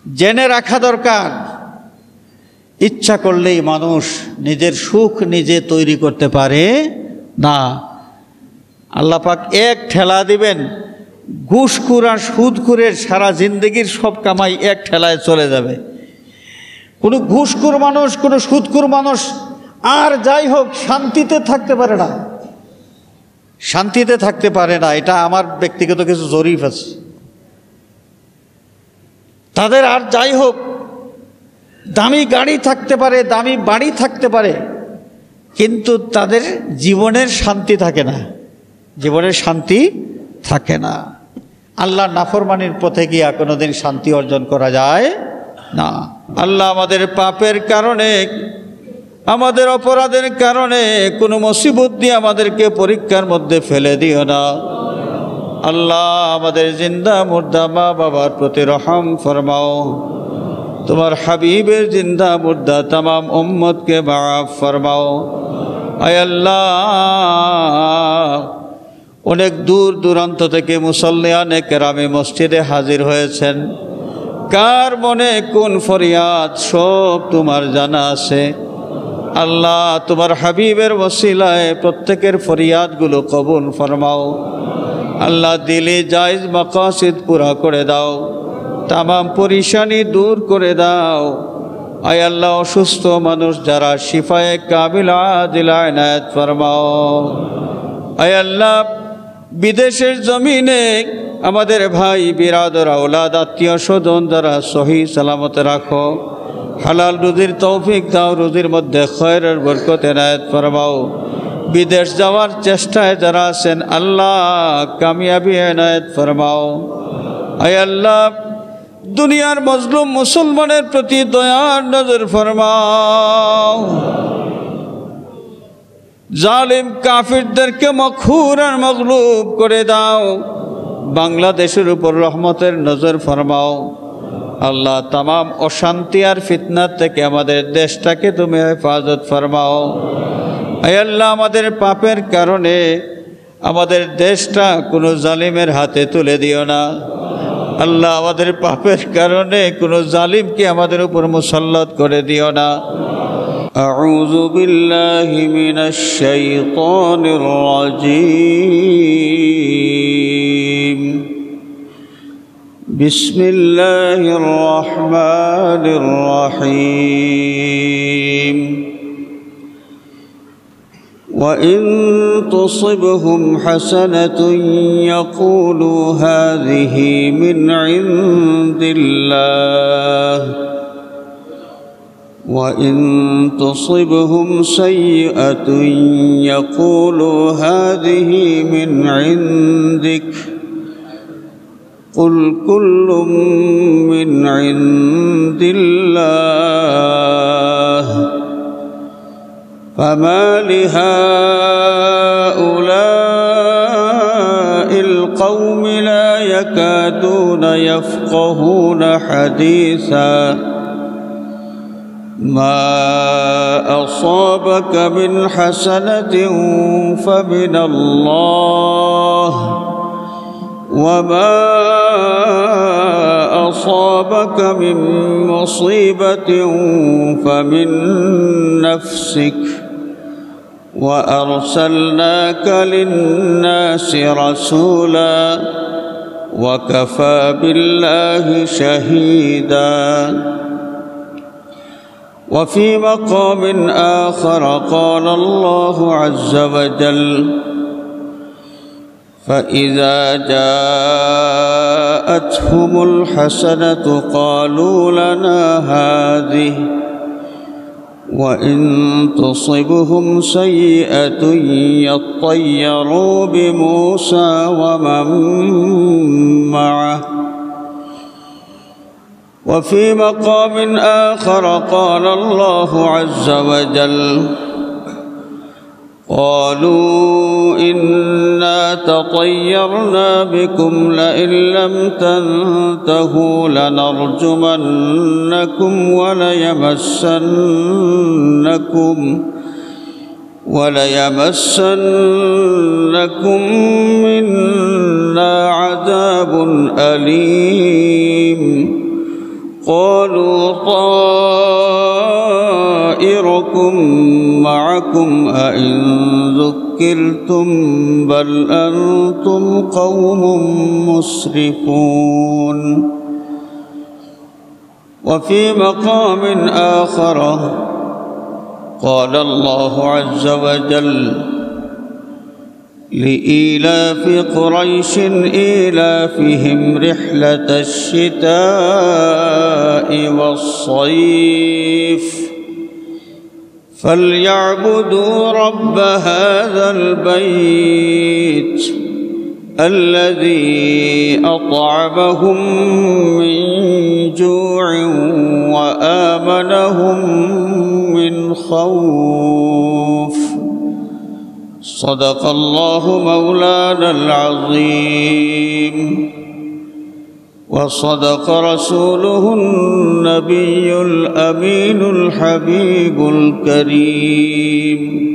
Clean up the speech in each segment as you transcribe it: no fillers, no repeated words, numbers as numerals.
জেনে রাখা দরকার, ইচ্ছা করলেই মানুষ নিজের সুখ নিজে তৈরি করতে পারে না। আল্লাহ পাক এক ঠেলা দিবেন, ঘুষখোর আর সুদখোরের সারা জিন্দগির সব কামাই এক ঠেলায় চলে যাবে। কোনো ঘুষখোর মানুষ, কোনো সুদখোর মানুষ আর যাই হোক শান্তিতে থাকতে পারে না, শান্তিতে থাকতে পারে না। এটা আমার ব্যক্তিগত কিছু জরিপ আছে। তাদের আর যাই হোক দামি গাড়ি থাকতে পারে, দামি বাড়ি থাকতে পারে, কিন্তু তাদের জীবনের শান্তি থাকে না, জীবনের শান্তি থাকে না। আল্লাহর নাফরমানির পথে গিয়া কোনোদিন শান্তি অর্জন করা যায় না। আল্লাহ আমাদের পাপের কারণে, আমাদের অপরাধের কারণে কোনো মুসিবত দিয়ে আমাদেরকে পরীক্ষার মধ্যে ফেলে দিও না। আল্লাহ আমাদের জিন্দা মুর্দা মা বাবার প্রতি রহম ফরমাও। তোমার হাবিবের জিন্দা মুর্দা तमाम উম্মতকে মাফ ফরমাও। আয় আল্লাহ, অনেক দূর দূরান্ত থেকে মুসল্লিয়ানে কেরামে মসজিদে হাজির হয়েছেন। কার মনে কোন ফরিয়াদ সব তোমার জানা আছে। আল্লাহ তোমার হাবিবের ওসিলায় প্রত্যেকের ফরিয়াদগুলো কবুল ফরমাও। আল্লাহ দিলে জায়েজ মাকাসিদ পুরা করে দাও, तमाम পরেশানি দূর করে দাও। আয় আল্লাহ, অসুস্থ মানুষ যারা শিফায়ে কামিলা আজিলা ইনায়াত ফরমাও। আয় আল্লাহ, বিদেশের জমিনে আমাদের ভাই বিরাদর আওলাদ আত্মীয় স্বজন যারা সহি সালামত রাখো। হালাল রুজির তৌফিক দাও, রুজির মধ্যে খয়রের বরকত ইনায়াত ফরমাও। বিদেশ যাওয়ার চেষ্টায় যারা আছেন আল্লাহ কামিয়াবি ইনায়াত ফরমাও। আয় আল্লাহ, দুনিয়ার মজলুম মুসলমানের প্রতি দয়ার নজর ফরমাও। জালিম কাফিরদেরকে মখুর আর মগলুব করে দাও। বাংলাদেশের উপর রহমতের নজর ফরমাও। আল্লাহ तमाम অশান্তি আর ফিতনা থেকে আমাদের দেশটাকে তুমি হেফাজত ফরমাও। আয় আল্লাহ, আমাদের পাপের কারণে আমাদের দেশটা কোনো জালিমের হাতে তুলে দিও না। আল্লাহ, আমাদের পাপের কারণে কোনো জালিমকে আমাদের উপর মুসাল্লাত করে দিও না। আউযু বিল্লাহি মিনাশ শাইতানির রাজীম। বিসমিল্লাহির রহমানির রহিম। وإن تصبهم حسنة يقولوا هذه من عند الله وإن تصبهم سيئة يقولوا هذه من عندك قل كل من عند الله فما لهؤلاء القوم لا يكادون يفقهون حديثا ما أصابك من حسنة فمن الله وما أصابك من مصيبة فمن نفسك وأرسلناك للناس رسولا وكفى بالله شهيدا. وفي مقام آخر قال الله عز وجل فإذا جاءتهم الحسنة قالوا لنا هذه وإن تصبهم سيئة يطيروا بموسى ومن معه. وفي مقام آخر قال الله عز وجل قالوا إنا تطيرنا بكم لئن لم تنتهوا لنرجمنكم وليمسنكم منا عذاب أليم. قالوا طائركم معكم أئن ذكرتم بل أنتم قوم مسرفون. وفي مقام آخر قال الله عز وجل: لإيلاف قريش إيلافهم رحلة الشتاء والصيف فليعبدوا رب هذا البيت الذي أطعمهم من جوع وآمنهم من خوف. صدق الله مولانا العظيم وصدق رسوله النبي الأمين الحبيب الكريم.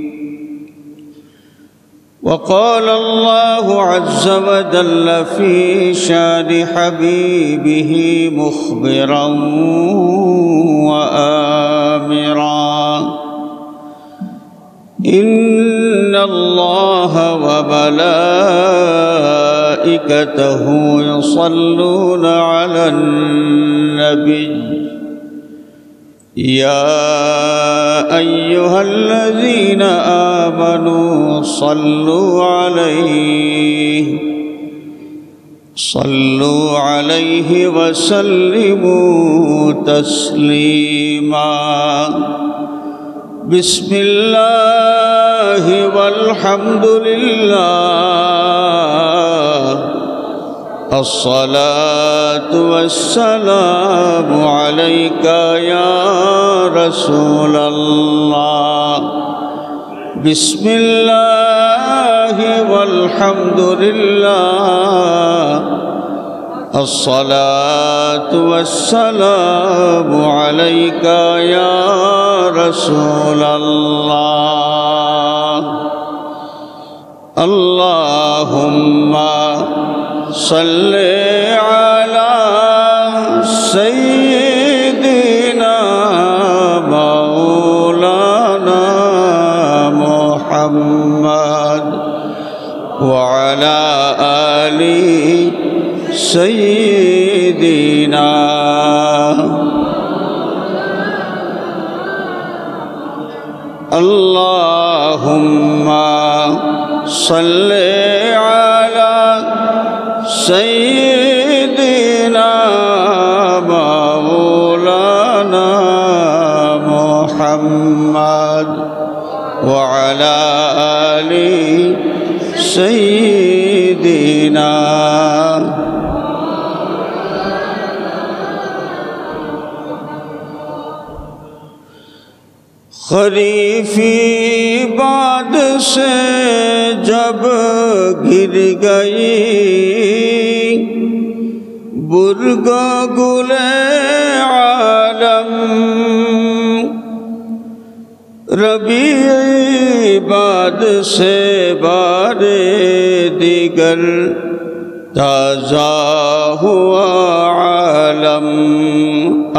وقال الله عز وجل في شان حبيبه مخبرا وآمرا: إن الله وملائكته يصلون على النبي يا أيها الذين آمنوا صلوا عليه وسلموا تسليما. بسم الله والحمد لله، الصلاة والسلام عليك يا رسول الله. بسم الله والحمد لله، الصلاة والسلام عليك يا رسول الله. اللهم صل على سيدنا مولانا محمد وعلى آل سيدنا. اللهم صل على سيدنا مولانا محمد وعلى آل سيدنا. खरीफी बाद से जब गिर गई बुर्गा गुले आलम, रबी बाद से बारे दिगर ताज़ा हुआ आलम।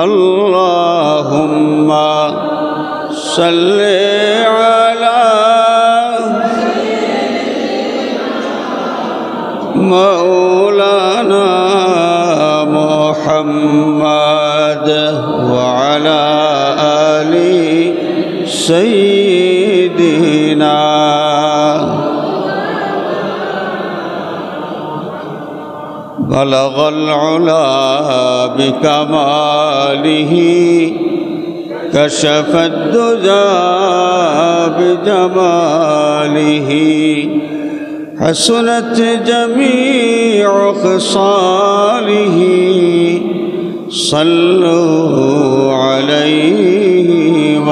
अल्लाहुम्मा सल्ले अला मौलाना मुहम्मद व अला आलि सय्यिदिना। बलगल उला बिकमालिही कशफत दुजा बिजमालिही हसनत जमीउ खसालिही सल्लु अलैहि व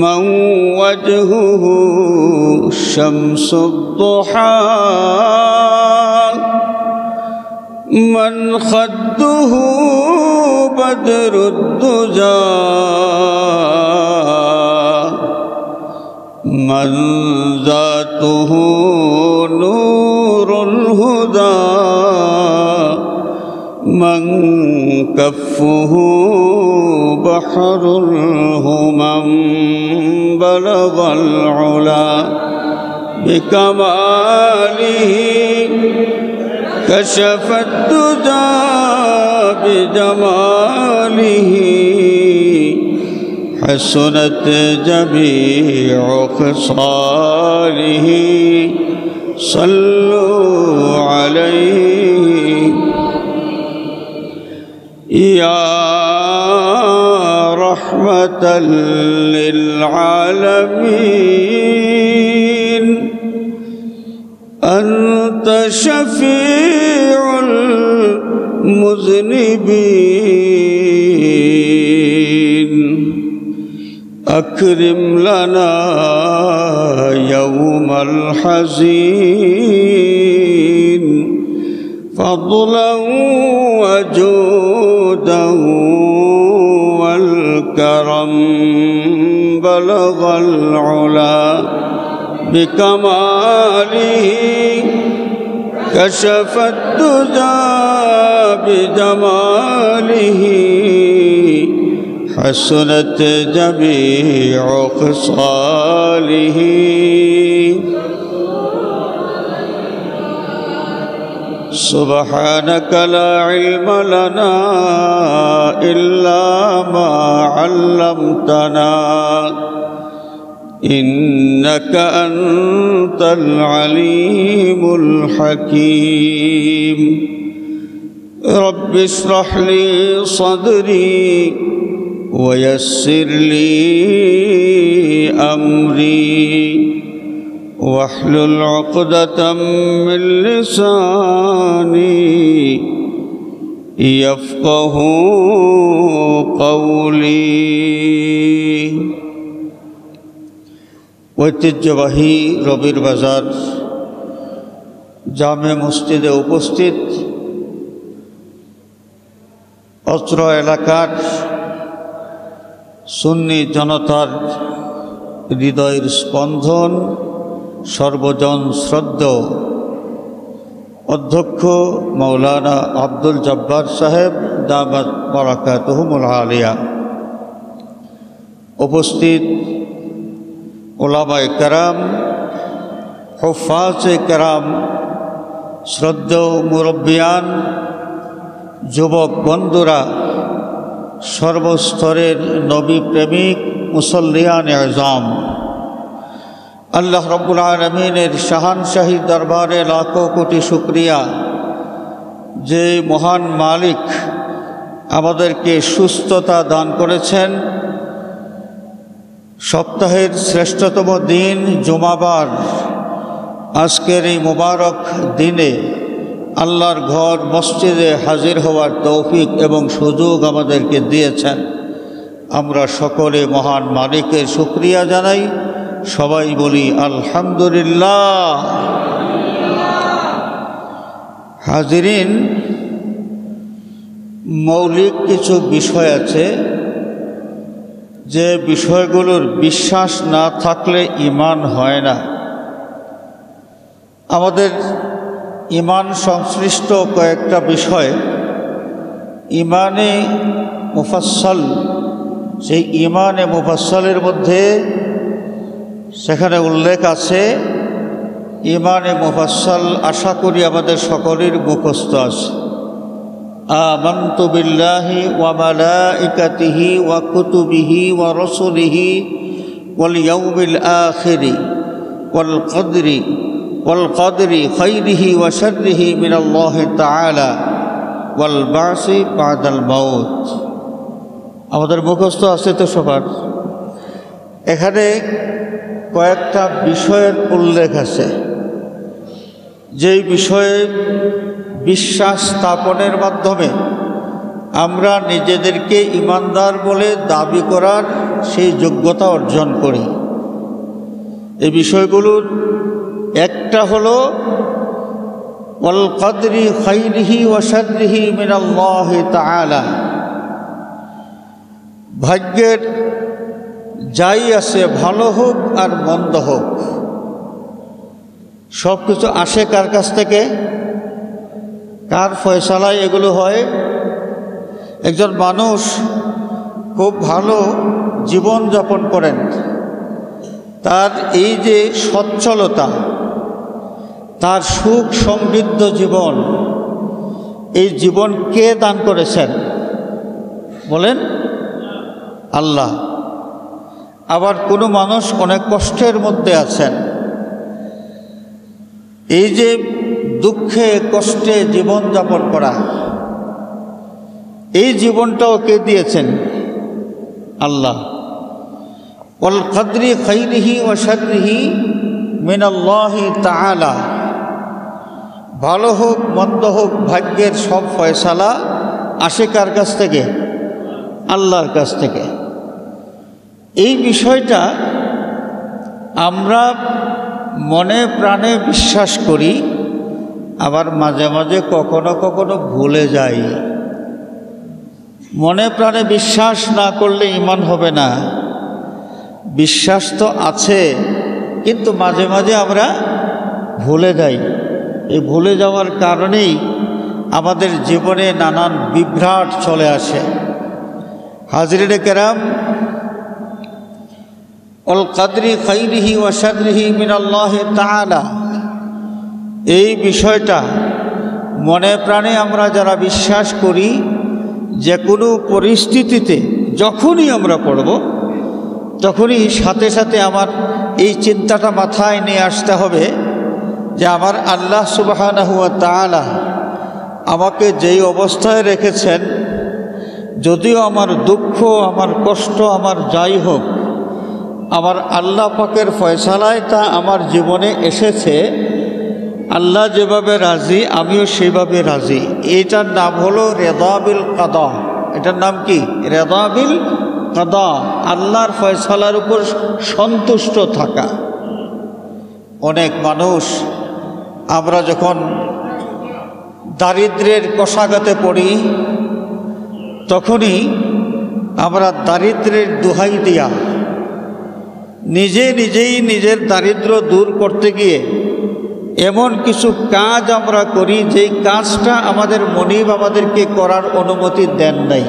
मन वजहुहु शम्सुद्दुहा मन खद्दुहु बदरुद्दुजा मन ज़ातुहु नूरुल हुदा من كفه بحر الهمم بلغ العلا بكماله كشف الدجى بجماله حسنت جميع خصاله صلوا عليه يا رحمة للعالمين أنت شفيع المذنبين أكرم لنا يوم الحزين فضلا وجودا والكرم بلغ العلا بكماله كشف الدجى بجماله حسنت جميع خصاله سبحانك لا علم لنا إلا ما علمتنا إنك أنت العليم الحكيم رب اشرح لي صدري ويسر لي أمري واحلل عقدة من لساني يفقه قولي ঐতিহ্যবাহী রবির বাজার জামে মসজিদে উপস্থিত অত্র এলাকার সুন্নি জনতার হৃদয়ের স্পন্দন সর্বজন শ্রদ্ধেয় অধ্যক্ষ মৌলানা আব্দুল জব্বার সাহেব দামাত বারাকাতুহুমুল আলিয়া, উপস্থিত উলামায়ে কেরাম, হুফাজে কেরাম, শ্রদ্ধেয় মুরব্বিয়ান, যুবক বন্ধুরা, সর্বস্তরের নবী প্রেমিক মুসল্লিয়ান আযম, আল্লাহ রাব্বুল আলামিনের শাহানশাহী দরবারে লাখো কোটি শুকরিয়া যে মহান মালিক আমাদেরকে সুস্থতা দান করেছেন। সপ্তাহের শ্রেষ্ঠতম দিন জুমাবার আজকের এই মোবারক দিনে আল্লাহর ঘর মসজিদে হাজির হওয়ার তৌফিক এবং সুযোগ আমাদেরকে দিয়েছেন। আমরা সকলে মহান মালিকের শুকরিয়া জানাই, সবাই বলি আলহামদুলিল্লাহ। হাজিরিন, মৌলিক কিছু বিষয় আছে যে বিষয়গুলোর বিশ্বাস না থাকলে ঈমান হয় না। আমাদের ঈমান সংশ্লিষ্ট কয়েকটা বিষয়, ঈমানে মুফাসসাল, সেই ঈমানে মুফাসসালের মধ্যে সেখানে উল্লেখ আছে ঈমানে মুফাসসাল, আশা করি আমাদের সকলের মুখস্থ আছে। আমানতু বিল্লাহি ওয়া মালাইকাতিহি ওয়া কুতুবিহি ওয়া রাসূলিহি ওয়াল ইয়াউমিল আখিরি ওয়াল কদরি খাইরিহি ওয়া শাররিহি মিনাল্লাহি তাআলা ওয়াল বাসি বাদাল মাউত। আমাদের মুখস্থ আছে তো সবার। এখানে কয়েকটা বিষয়ের উল্লেখ আছে, যেই বিষয়ে বিশ্বাস স্থাপনের মাধ্যমে আমরা নিজেদেরকে ঈমানদার বলে দাবি করার সেই যোগ্যতা অর্জন করি। এই বিষয়গুলোর একটা হলো ওয়াল কদরি খাইরিহি ওয়া শাররিহি মিনাল্লাহি তাআলা, ভাগ্যের যাই আছে, ভালো হোক আর মন্দ হোক, সব কিছু আসে কার কাছ থেকে? কার ফয়সালায় এগুলো হয়? একজন মানুষ খুব ভালো জীবন যাপন করেন, তার এই যে সচ্ছলতা, তার সুখ সমৃদ্ধ জীবন, এই জীবন কে দান করেছেন বলেন? আল্লাহ। আবার কোনো মানুষ অনেক কষ্টের মধ্যে আছেন, এই যে দুঃখে কষ্টে জীবন যাপন করা, এই জীবনটাও কে দিয়েছেন? আল্লাহ। ওয়াল কদরি খাইরিহি ওয়া শাররিহি মিনাল্লাহি তাআলা। ভালো হোক মন্দ হোক ভাগ্যের সব ফয়সালা আসে কার কাছ থেকে? আল্লাহর কাছ থেকে। এই বিষয়টা আমরা মনে প্রাণে বিশ্বাস করি, আবার মাঝে মাঝে কখনো কখনো ভুলে যাই। মনে প্রাণে বিশ্বাস না করলে ঈমান হবে না। বিশ্বাস তো আছে, কিন্তু মাঝে মাঝে আমরা ভুলে যাই। এই ভুলে যাওয়ার কারণেই আমাদের জীবনে নানান বিভ্রাট চলে আসে। হাজরিনে কেরাম, ওয়াল কদরি খাইরিহি ওয়া শাররিহি মিনাল্লাহি তাআলা, এই বিষয়টা মনে প্রাণে আমরা যারা বিশ্বাস করি, যে কোনো পরিস্থিতিতে যখনই আমরা পড়ব, তখনই সাথে সাথে আমার এই চিন্তাটা মাথায় নিয়ে আসতে হবে যে আমার আল্লাহ সুবহানাহু ওয়া তাআলা আমাকে যেই অবস্থায় রেখেছেন, যদিও আমার দুঃখ, আমার কষ্ট, আমার যাই হোক, আমার আল্লাহ পাকের ফয়সালায় তা আমার জীবনে এসেছে। আল্লাহ যেভাবে রাজি, আমিও সেভাবে রাজি। এটার নাম হলো রেদা বিল কাদা। এটার নাম কি? রেদা বিল কাদা, আল্লাহর ফয়সালার উপর সন্তুষ্ট থাকা। অনেক মানুষ আমরা যখন দারিদ্র্যের কষাঘাতে পড়ি, তখনই আমরা দারিদ্র্যের দোহাই দিয়া নিজেই নিজের দারিদ্র্য দূর করতে গিয়ে এমন কিছু কাজ আমরা করি, যেই কাজটা আমাদের মনিব আমাদেরকে করার অনুমতি দেন নাই।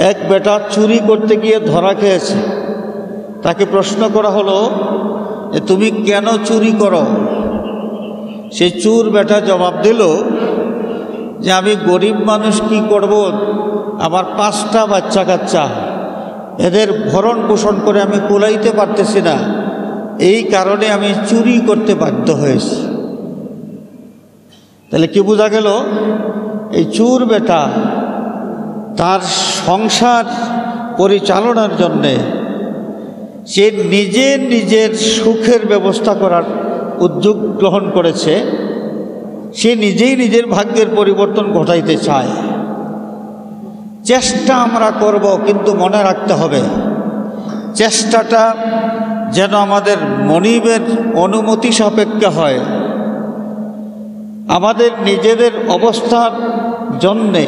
এক বেটা চুরি করতে গিয়ে ধরা খেয়েছে, তাকে প্রশ্ন করা হলো যে তুমি কেন চুরি করো? সেই চুর বেটা জবাব দিল যে আমি গরিব মানুষ, কি করব, আমার 5টা বাচ্চা কাচ্চা, এদের ভরণ পোষণ করে আমি কুলাইতে পারতেছি না, এই কারণে আমি চুরি করতে বাধ্য হয়েছি। তাহলে কি বোঝা গেল? এই চুর বেটা তার সংসার পরিচালনার জন্যে সে নিজের সুখের ব্যবস্থা করার উদ্যোগ গ্রহণ করেছে। সে নিজেই নিজের ভাগ্যের পরিবর্তন ঘটাইতে চায়। চেষ্টা আমরা করব, কিন্তু মনে রাখতে হবে চেষ্টাটা যেন আমাদের মনিবের অনুমতি সাপেক্ষে হয়। আমাদের নিজেদের অবস্থার জন্যে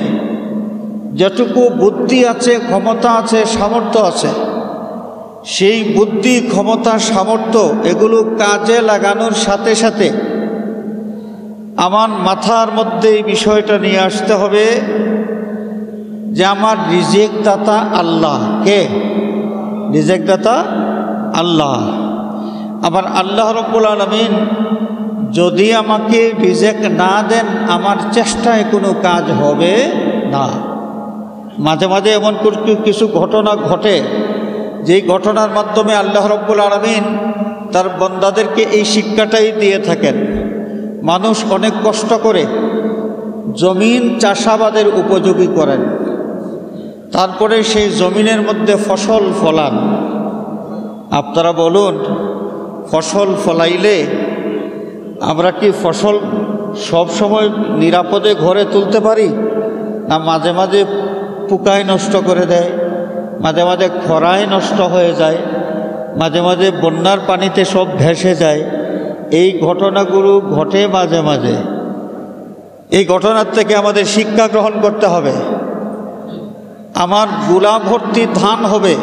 যেটুকু বুদ্ধি আছে, ক্ষমতা আছে, সামর্থ্য আছে, সেই বুদ্ধি, ক্ষমতা, সামর্থ্য এগুলো কাজে লাগানোর সাথে সাথে আমার মাথার মধ্যে এই বিষয়টা নিয়ে আসতে হবে যে আমার রিজিক দাতা আল্লাহ। কে রিজিক দাতা? আল্লাহ। আবার আল্লাহ রাব্বুল আলামিন যদি আমাকে রিজিক না দেন, আমার চেষ্টায় কোনো কাজ হবে না। মাঝে মাঝে এমন কিছু ঘটনা ঘটে, যেই ঘটনার মাধ্যমে আল্লাহ রাব্বুল আলামিন তার বান্দাদেরকে এই শিক্ষাটাই দিয়ে থাকেন। মানুষ অনেক কষ্ট করে জমিন চাষাবাদের উপযোগী করেন, তারপরে সেই জমিনের মধ্যে ফসল ফলান। আপনারা বলুন, ফসল ফলাইলে আমরা কি ফসল সব সময় নিরাপদে ঘরে তুলতে পারি? না মাঝে মাঝে পোকায় নষ্ট করে দেয়, মাঝে মাঝে খরায় নষ্ট হয়ে যায়, মাঝে মাঝে বন্যার পানিতে সব ভেসে যায়। এই ঘটনাগুলো ঘটে মাঝে মাঝে। এই ঘটনার থেকে আমাদের শিক্ষা গ্রহণ করতে হবে। আমার গোলা ভর্তি ধান হবে,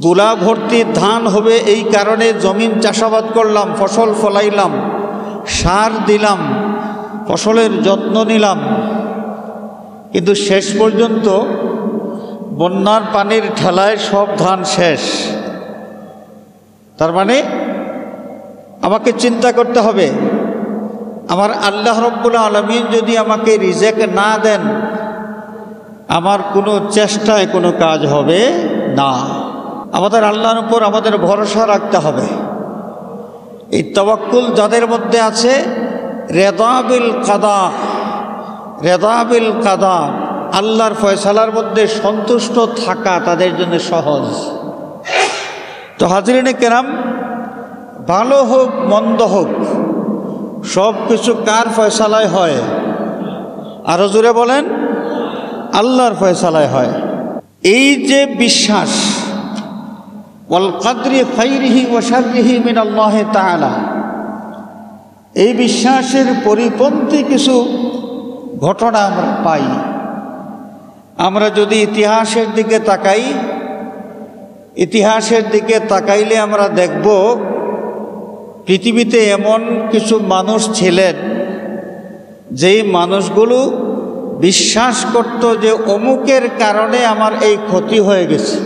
গোলা ভর্তি ধান হবে এই কারণে জমিন চাষাবাদ করলাম, ফসল ফলাইলাম, সার দিলাম, ফসলের যত্ন নিলাম, কিন্তু শেষ পর্যন্ত বন্যার পানির ঠেলায় সব ধান শেষ। তার মানে আমাকে চিন্তা করতে হবে, আমার আল্লাহ রাব্বুল আলামিন যদি আমাকে রিজিক না দেন, আমার কোনো চেষ্টায় কোনো কাজ হবে না। আমাদের আল্লাহর উপর আমাদের ভরসা রাখতে হবে। এই তাওয়াক্কুল যাদের মধ্যে আছে, রেদা বিল কাদা, আল্লাহর ফয়সালার মধ্যে সন্তুষ্ট থাকা তাদের জন্য সহজ। তো হাজরিনে কেরাম, ভালো হোক মন্দ হোক, সব কিছু কার ফয়সালায় হয়? আরো জোরে বলেন, আল্লাহর ফয়সালায় হয়। এই যে বিশ্বাস, ওয়াল কদরি খাইরিহি ওয়া শাররিহি মিনাল্লাহি তাআলা, এই বিশ্বাসের পরিপন্থী কিছু ঘটনা আমরা পাই। আমরা যদি ইতিহাসের দিকে তাকাইলে আমরা দেখব পৃথিবীতে এমন কিছু মানুষ ছিলেন যেই মানুষগুলো বিশ্বাস করত যে অমুকের কারণে আমার এই ক্ষতি হয়ে গেছে,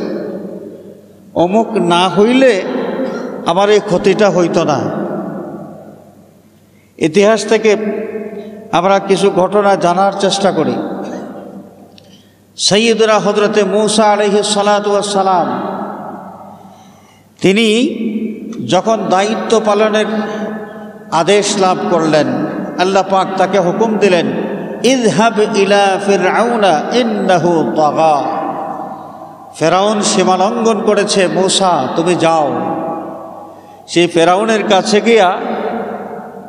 অমুক না হইলে আমার এই ক্ষতিটা হইতো না। ইতিহাস থেকে আমরা কিছু ঘটনা জানার চেষ্টা করি। সাইয়্যিদুনা হযরতে মূসা আলাইহিস সালাতু ওয়াস সালাম, তিনি যখন দায়িত্ব পালনের আদেশ লাভ করলেন, আল্লাহ পাক তাকে হুকুম দিলেন, ইযহাব ইলা ফিরআউনা ইন্নাহু তাগা। ফেরাউন সীমালঙ্ঘন করেছে, মূসা তুমি যাও। সেই ফেরাউনের কাছে গিয়া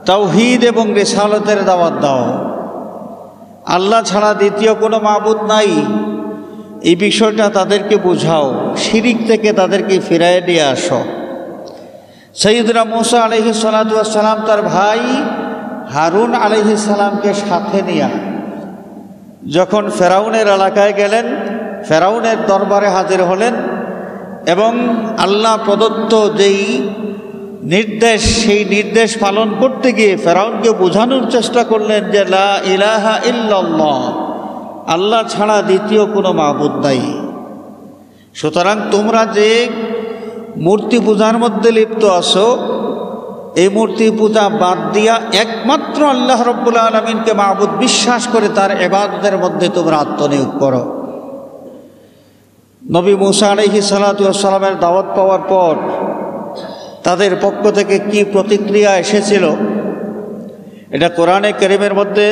তাওহীদ এবং রিসালাতের দাওয়াত দাও। আল্লাহ ছাড়া দ্বিতীয় কোনো মাবুদ নাই, এই বিষয়টা তাদেরকে বুঝাও, শিরিক থেকে তাদেরকে ফিরায় দিয়ে আসো। সাইয়্যিদুনা মূসা আলাইহিস সালাতু ওয়াস সালাম তার ভাই হারুন আলাইহিস সালামকে সাথে নিয়ে যখন ফেরাউনের এলাকায় গেলেন, ফেরাউনের দরবারে হাজির হলেন এবং আল্লাহ প্রদত্ত যেই নির্দেশ, সেই নির্দেশ পালন করতে গিয়ে ফেরাউনকে বোঝানোর চেষ্টা করলেন যে লা ইলাহা ইল্লাল্লাহ, আল্লাহ ছাড়া দ্বিতীয় কোনো মাবুদ নাই। সুতরাং তোমরা যে মূর্তি পূজার মধ্যে লিপ্ত আছো, এই মূর্তি পূজা বাদ দিয়া একমাত্র আল্লাহ রাব্বুল আলামিনকে মাবুদ বিশ্বাস করে তার ইবাদতের মধ্যে তোমরা আত্মনিয়োগ করো। নবী মূসা আলাইহিস সালাতু ওয়াস সালামের দাওয়াত পাওয়ার পর তাদের পক্ষ থেকে কি প্রতিক্রিয়া এসেছিল, এটা কোরআনে কারীমের মধ্যে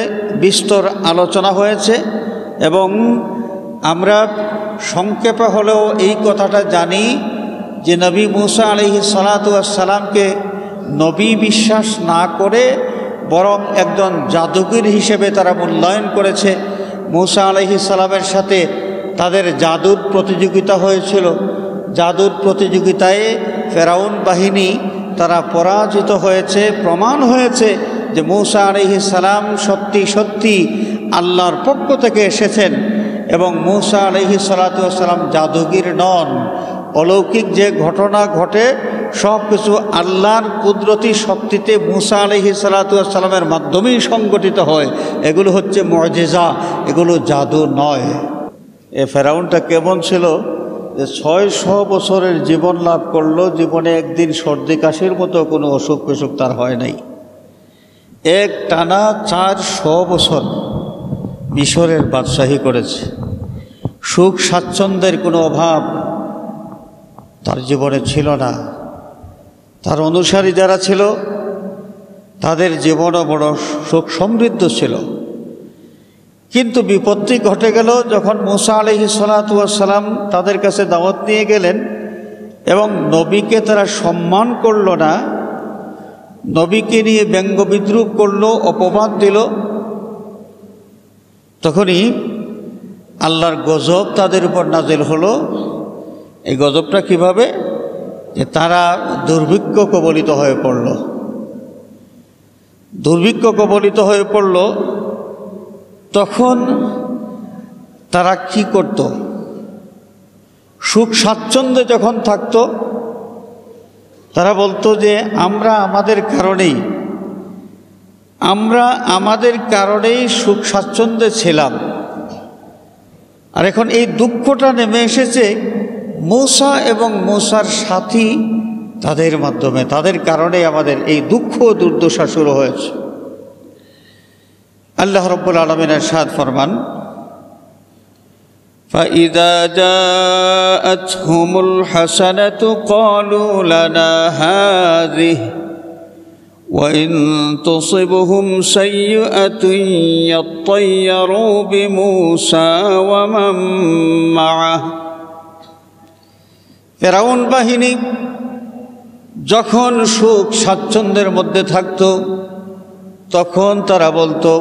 বিস্তর আলোচনা হয়েছে এবং আমরা সংক্ষেপে হলেও এই কথাটা জানি যে নবী মূসা আলাইহিস সালাতু ওয়াস সালামকে নবী বিশ্বাস না করে বরং একজন জাদুকর হিসেবে তারা মূল্যায়ন করেছে। মূসা আলাইহিস সালামের সাথে তাদের জাদুর প্রতিযোগিতা হয়েছিল। জাদুর প্রতিযোগিতায় ফেরাউন বাহিনী তারা পরাজিত হয়েছে। প্রমাণ হয়েছে যে মূসা আলাইহিস সালাম সত্যি সত্যি আল্লাহর পক্ষ থেকে এসেছেন এবং মূসা আলাইহিস সালাতু ওয়াস সালাম জাদুগির নন। অলৌকিক যে ঘটনা ঘটে সব কিছু আল্লাহর কুদরতি শক্তিতে মূসা আলাইহিস সালাতু ওয়াস সালামের মাধ্যমেই সংগঠিত হয়। এগুলো হচ্ছে মুআজিজা, এগুলো জাদু নয়। এ ফেরাউনটা কেমন ছিল যে 600 বছরের জীবন লাভ করলো, জীবনে একদিন সর্দি কাশির মতো কোনো অসুখ বিসুখ তার হয় নাই। এক টানা 400 বছর মিশরের বাদশাহী করেছে। সুখ স্বাচ্ছন্দ্যের কোনো অভাব তার জীবনে ছিল না। তার অনুসারী যারা ছিল তাদের জীবনও বড় সুখ সমৃদ্ধ ছিল। কিন্তু বিপত্তি ঘটে গেল যখন মূসা আলাইহিস সালাতু ওয়াস সালাম তাদের কাছে দাওয়াত নিয়ে গেলেন এবং নবীকে তারা সম্মান করল না, নবীকে নিয়ে ব্যঙ্গ বিদ্রূপ করলো, অপবাদ দিল। তখনই আল্লাহর গজব তাদের উপর নাজিল হলো। এই গজবটা কিভাবে? যে তারা দুর্ভিক্ষ কবলিত হয়ে পড়ল। দুর্ভিক্ষ কবলিত হয়ে পড়ল। তখন তারা কি করত? সুখ স্বাচ্ছন্দ্যে যখন থাকত তারা বলতো যে আমরা আমাদের কারণেই আমরা আমাদের কারণেই সুখ স্বাচ্ছন্দ্যে ছিলাম, আর এখন এই দুঃখটা নেমে এসেছে মূসা এবং মূসার সাথী তাদের মাধ্যমে, তাদের কারণে আমাদের এই দুঃখ দুর্দশা শুরু হয়েছে। আল্লাহ রাব্বুল আলামিন ইরশাদ ফরমান, فَإِذَا جَاءَتْهُمُ الْحَسَنَةُ قَالُوا لَنَا هَذِهِ وَإِن تُصِبْهُمْ سَيِّئَةٌ يَطَّيَّرُوا بِمُوسَى وَمَن مَّعَهُ। ফিরআউন বাহিনী যখন সুখ স্বাচ্ছন্দ্যের মধ্যে থাকত, তখন তারা বলতো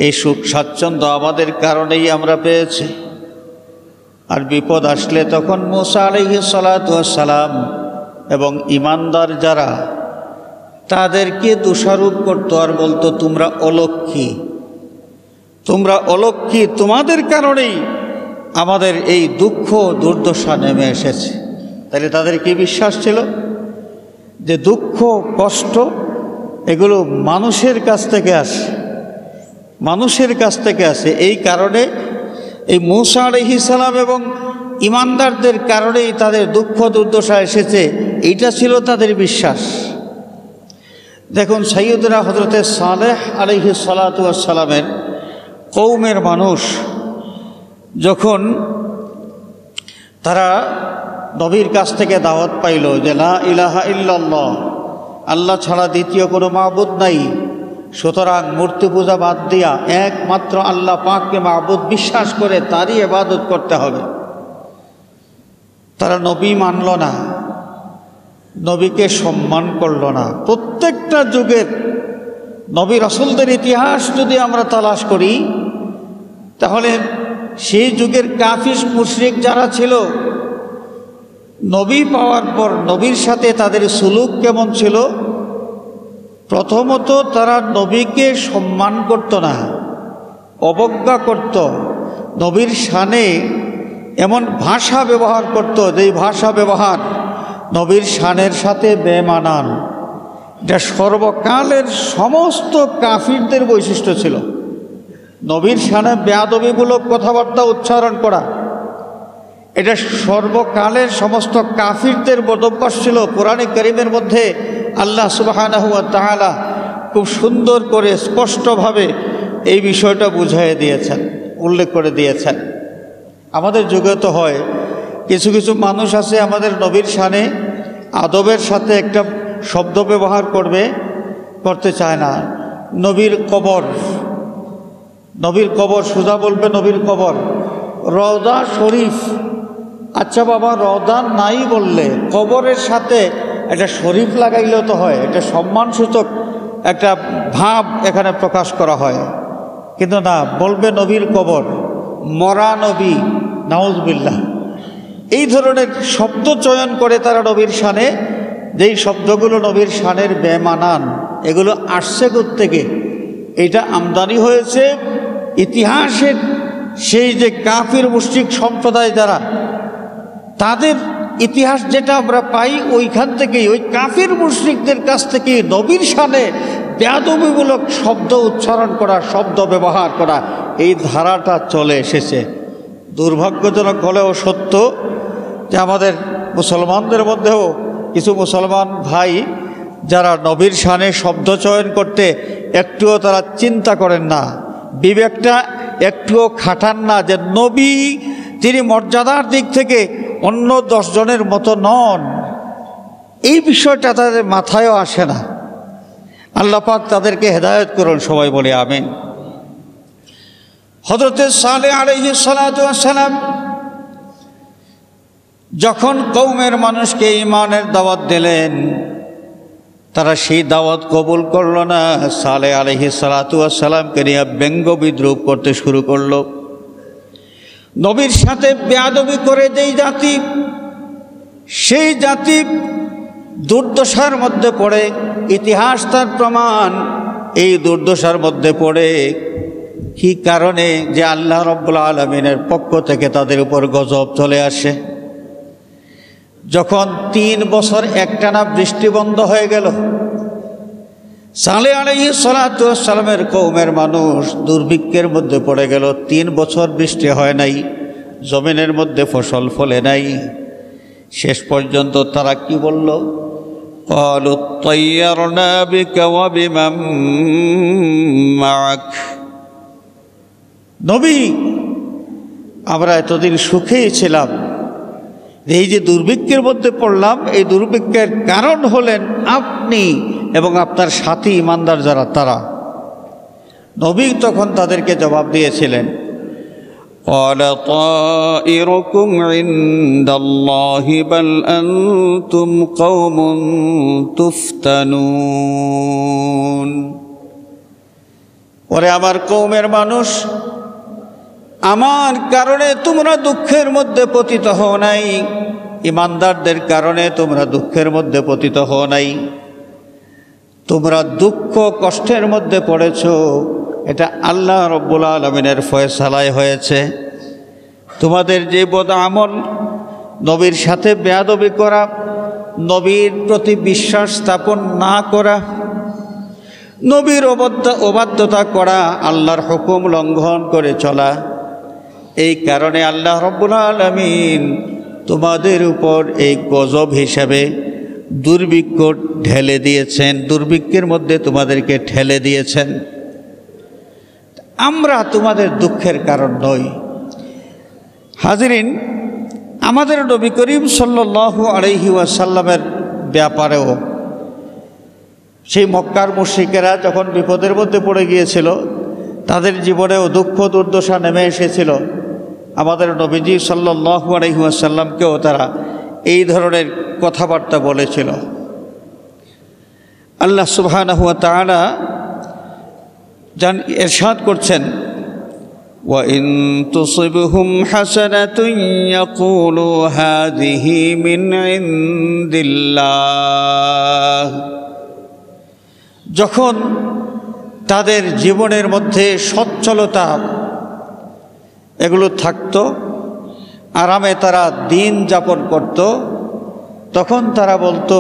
এই সুখ স্বাচ্ছন্দ্য আমাদের কারণেই আমরা পেয়েছি। আর বিপদ আসলে তখন মূসা আলাইহিস সালাতু ওয়াস সালাম এবং ঈমানদার যারা তাদেরকে দোষারোপ করতো আর বলতো তোমরা অলক্ষী, তোমরা অলক্ষী, তোমাদের কারণেই আমাদের এই দুঃখ দুর্দশা নেমে এসেছে। তাহলে তাদের কি বিশ্বাস ছিল যে দুঃখ কষ্ট এগুলো মানুষের কাছ থেকে আসে, মানুষের কাছ থেকে আসে। এই কারণে এই মূসা আলাইহিস সালাম এবং ঈমানদারদের কারণেই তাদের দুঃখ দুর্দশা এসেছে, এইটা ছিল তাদের বিশ্বাস। দেখুন সাইয়্যিদুনা হযরতে সালেহ আলাইহিস সালাতু ওয়াস সালামের কওমের মানুষ যখন তারা নবীর কাছ থেকে দাওয়াত পাইল যে লা ইলাহা ইল্লাল্লাহ, আল্লাহ ছাড়া দ্বিতীয় কোনো মাবুদ নাই, সুতরাং মূর্তি পূজা বাদ দিয়া একমাত্র আল্লাহ পাককে মাবুদ বিশ্বাস করে তারই ইবাদত করতে হবে, তারা নবী মানল না, নবীকে সম্মান করল না। প্রত্যেকটা যুগের নবী রাসূলদের ইতিহাস যদি আমরা তালাশ করি, তাহলে সেই যুগের কাফির মুশরিক যারা ছিল, নবী পাওয়ার পর নবীর সাথে তাদের সুলুক কেমন ছিল? প্রথমত তারা নবীকে সম্মান করত না, অবজ্ঞা করত, নবীর শানে এমন ভাষা ব্যবহার করত যেই ভাষা ব্যবহার নবীর শানের সাথে বেমানান। এটা সর্বকালের সমস্ত কাফিরদের বৈশিষ্ট্য ছিল, নবীর শানে বেয়াদবিমূলক কথাবার্তা উচ্চারণ করা। এটা সর্বকালের সমস্ত কাফিরদের বদভ্যাস ছিল। কোরআনে কারীমের মধ্যে আল্লাহ সুবহানাহু ওয়া তাআলা খুব সুন্দর করে স্পষ্টভাবে এই বিষয়টা বুঝিয়ে দিয়েছেন, উল্লেখ করে দিয়েছেন। আমাদের যুগে তো হয় কিছু কিছু মানুষ আছে আমাদের নবীর শানে আদবের সাথে একটা শব্দ ব্যবহার করতে চায় না। নবীর কবর, নবীর কবর সোজা বলবে নবীর কবর। রওজা শরীফ, আচ্ছা বাবা রওজা নাই বললে কবরের সাথে একটা শরীফ লাগাইলেও তো হয়, এটা সম্মানসূচক একটা ভাব এখানে প্রকাশ করা হয়। কিন্তু না, বলবে নবীর কবর, মরা নবী, নাউজুবিল্লাহ। এই ধরনের শব্দ চয়ন করে তারা নবীর শানে, যেই শব্দগুলো নবীর শানের বেমানান, এগুলো আসছে কোত্থেকে? এটা আমদানি হয়েছে ইতিহাসের সেই যে কাফির মুশরিক সম্প্রদায় যারা, তাদের ইতিহাস যেটা আমরা পাই ওইখান থেকেই, ওই কাফির মুশরিকদের কাছ থেকে নবীর শানে বেয়াদবিমূলক শব্দ উচ্চারণ করা, শব্দ ব্যবহার করা, এই ধারাটা চলে এসেছে। দুর্ভাগ্যজনক হলেও সত্য যে আমাদের মুসলমানদের মধ্যেও কিছু মুসলমান ভাই যারা নবীর শানে শব্দ চয়ন করতে একটুও তারা চিন্তা করেন না, বিবেকটা একটুও খাটান না যে নবী তিনি মর্যাদার দিক থেকে অন্য 10 জনের মতো নন। এই বিষয়টা তাদের মাথায়ও আসে না। আল্লাহ পাক তাদেরকে হেদায়েত করুন, সবাই বলে আমিন। হযরতে সালেহ আলাইহিস সালাতু ওয়াস সালাম যখন কওমের মানুষকে ঈমানের দাওয়াত দিলেন, তারা সেই দাওয়াত কবুল করল না। সালেহ আলাইহিস সালাতু ওয়াস সালামকে নিয়ে ব্যঙ্গ বিদ্রূপ করতে শুরু করলো। নবীর সাথে বেয়াদবি করে যেই জাতি, সেই জাতি দুর্দশার মধ্যে পড়ে। ইতিহাস তার প্রমাণ, এই দুর্দশার মধ্যে পড়ে কি কারণে? যে আল্লাহ রাব্বুল আলামিনের পক্ষ থেকে তাদের উপর গজব চলে আসে। যখন 3 বছর একটানা বৃষ্টি বন্ধ হয়ে গেল, সালেহ আলাইহিস সালাতু ওয়াস সালামের কওমের মানুষ দুর্ভিক্ষের মধ্যে পড়ে গেল। 3 বছর বৃষ্টি হয় নাই, জমিনের মধ্যে ফসল ফলে নাই। শেষ পর্যন্ত তারা কি বলল? ক্বালু তায়্যারনা বিকা ওয়া বিমান মা'আক। নবী, আমরা এতদিন সুখেই ছিলাম, এই যে দুর্ভিক্ষের মধ্যে পড়লাম, এই দুর্ভিক্ষের কারণ হলেন আপনি এবং আপনার সাথী ইমানদার যারা তারা। নবী তখন তাদেরকে জবাব দিয়েছিলেন, قال طائركم عند الله بل أنتم قوم تفتنون। ওরে আমার কওমের মানুষ, আমার কারণে তোমরা দুঃখের মধ্যে পতিত হও নাই, ইমানদারদের কারণে তোমরা দুঃখের মধ্যে পতিত হও নাই। তোমরা দুঃখ কষ্টের মধ্যে পড়েছ, এটা আল্লাহ রব্বুল আলামিনের ফয়সালায় হয়েছে। তোমাদের যে বদ আমল, নবীর সাথে বেয়াদবি করা, নবীর প্রতি বিশ্বাস স্থাপন না করা, নবীর অবাধ্যতা করা, আল্লাহর হুকুম লঙ্ঘন করে চলা, এই কারণে আল্লাহ রব্বুল আলামিন তোমাদের উপর এই গজব হিসাবে দুর্ভিক্ষ ঢেলে দিয়েছেন, দুর্ভিক্ষের মধ্যে তোমাদেরকে ঠেলে দিয়েছেন। আমরা তোমাদের দুঃখের কারণ নই। হাজিরিন, আমাদের নবী করিম সাল্লাল্লাহু আলাইহি ওয়াসাল্লামের ব্যাপারেও সেই মক্কার মুশরিকেরা যখন বিপদের মধ্যে পড়ে গিয়েছিল, তাদের জীবনেও দুঃখ দুর্দশা নেমে এসেছিল, আমাদের নবীজি সাল্লাল্লাহু আলাইহি ওয়াসাল্লামকেও তারা এই ধরনের কথাবার্তা বলেছিল। আল্লাহ সুবহানাহু ওয়া তাআলা ইরশাদ করছেন, ওয়া ইন তুসিবহুম হাসানাতুন ইয়াকুলু হাযিহি মিন ইনদিল্লাহ। যখন তাদের জীবনের মধ্যে সচ্ছলতা এগুলো থাকতো, আরামে তারা দিন যাপন করত, তখন তারা বলতো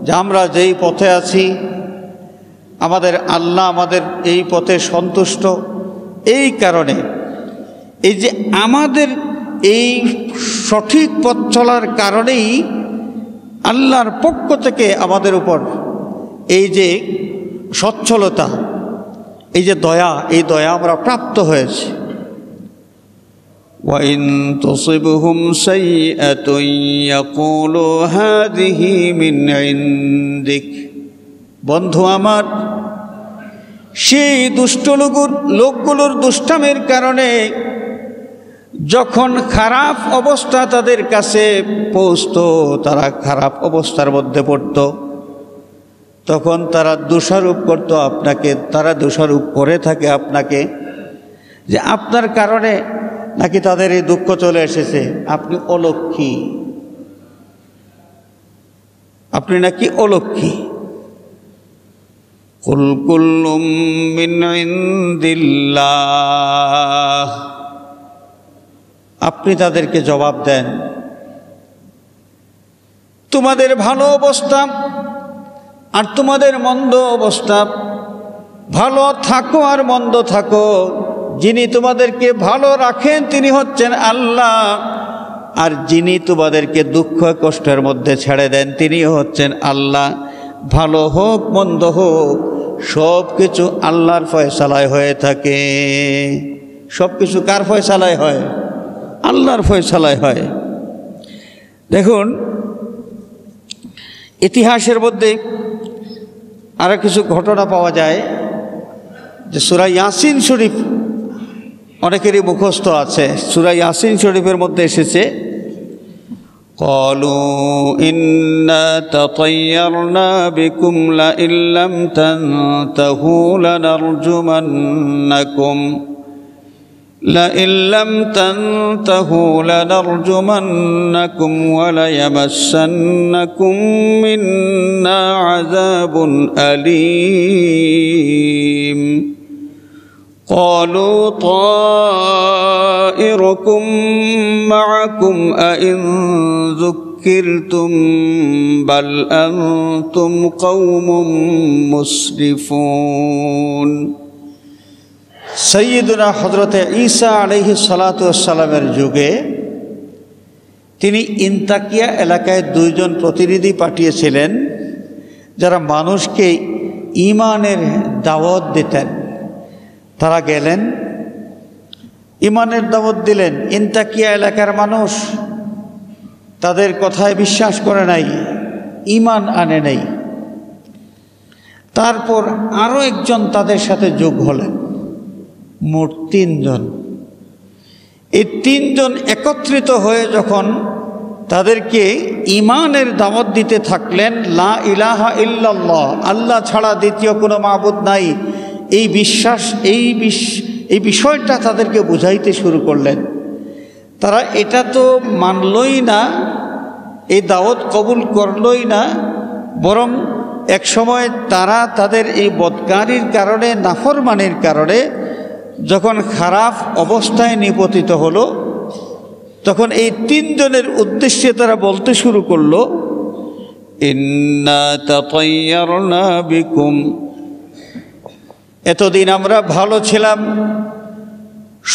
যে আমরা যেই পথে আছি, আমাদের আল্লাহ আমাদের এই পথে সন্তুষ্ট। এই কারণে এই যে আমাদের এই সঠিক পথ চলার কারণেই আল্লাহর পক্ষ থেকে আমাদের উপর এই যে সচ্ছলতা, এই যে দয়া, এই দয়া আমরা প্রাপ্ত হয়েছি। وَإِن تُصِبْهُمْ سَيِّئَةٌ يَقُولُوا هَذِهِ مِنْ عِنْدِكَ। বন্ধু আমার, সেই দুষ্ট লোকগুলোর দুষ্টামের কারণে যখন খারাপ অবস্থা তাদের কাছে পৌঁছতো, তারা খারাপ অবস্থার মধ্যে পড়ত, তখন তারা দোষারোপ করত আপনাকে, তারা দোষারোপ করে থাকে আপনাকে, যে আপনার কারণে নাকি তাদের এই দুঃখ চলে এসেছে, আপনি অলক্ষী, আপনি নাকি অলক্ষী। কুল কুল্লুম মিন ইনদিল্লাহ। আপনি তাদেরকে জবাব দেন, তোমাদের ভালো অবস্থা আর তোমাদের মন্দ অবস্থা, ভালো থাকো আর মন্দ থাকো, যিনি তোমাদেরকে ভালো রাখেন তিনি হচ্ছেন আল্লাহ, আর যিনি তোমাদেরকে দুঃখ কষ্টের মধ্যে ছেড়ে দেন তিনি হচ্ছেন আল্লাহ। ভালো হোক মন্দ হোক, সব কিছু আল্লাহর ফয়সালায় হয়ে থাকে। সব কিছু কার ফয়সালায় হয়? আল্লাহর ফয়সালায় হয়। দেখুন, ইতিহাসের মধ্যে আরও কিছু ঘটনা পাওয়া যায়, যে সূরা ইয়াসিন শরীফ অনেকেরই মুখস্থ আছে। সূরা ইয়াসিন শরীফের মধ্যে এসেছে, ক্বালু ইন্না তাতায়্যারনা বিকুম লাইন লাম তানতাহু লানারজুমান্নাকুম ওয়া লায়ামাসসান্নাকুম মিন্না আযাবুন আলীম। قالوا طائركم معكم أئن যুক্কিরতুম বাল আনতুম কওমুম মুসরিফুন। সাইয়্যিদুনা হযরতে ঈসা আলাইহিস সালাতু ওয়াস সালামের যুগে তিনি ইন্তাকিয়া এলাকায় 2 জন প্রতিনিধি পাঠিয়েছিলেন, যারা মানুষকে ঈমানের দাওয়াত দিতেন। তারা গেলেন, ঈমানের দাওয়াত দিলেন। ইন্তাকিয়া এলাকার মানুষ তাদের কথায় বিশ্বাস করে নাই, ঈমান আনে নাই। তারপর আরও একজন তাদের সাথে যোগ হলেন, মোট 3 জন। এই 3 জন একত্রিত হয়ে যখন তাদেরকে ঈমানের দাওয়াত দিতে থাকলেন, লা ইলাহা ইল্লাল্লাহ, আল্লাহ ছাড়া দ্বিতীয় কোনো মাবুদ নাই, এই বিশ্বাস এই বিষয়টা তাদেরকে বুঝাইতে শুরু করলেন। তারা এটা তো মানলই না, এই দাওয়াত কবুল করলই না, বরং এক সময় তারা তাদের এই বদকারির কারণে, নাফরমানির কারণে যখন খারাপ অবস্থায় নিপতিত হলো, তখন এই 3 জনের উদ্দেশ্যে তারা বলতে শুরু করলো, ইন্না তাতায়্যারনা বিকুম, এতদিন আমরা ভালো ছিলাম,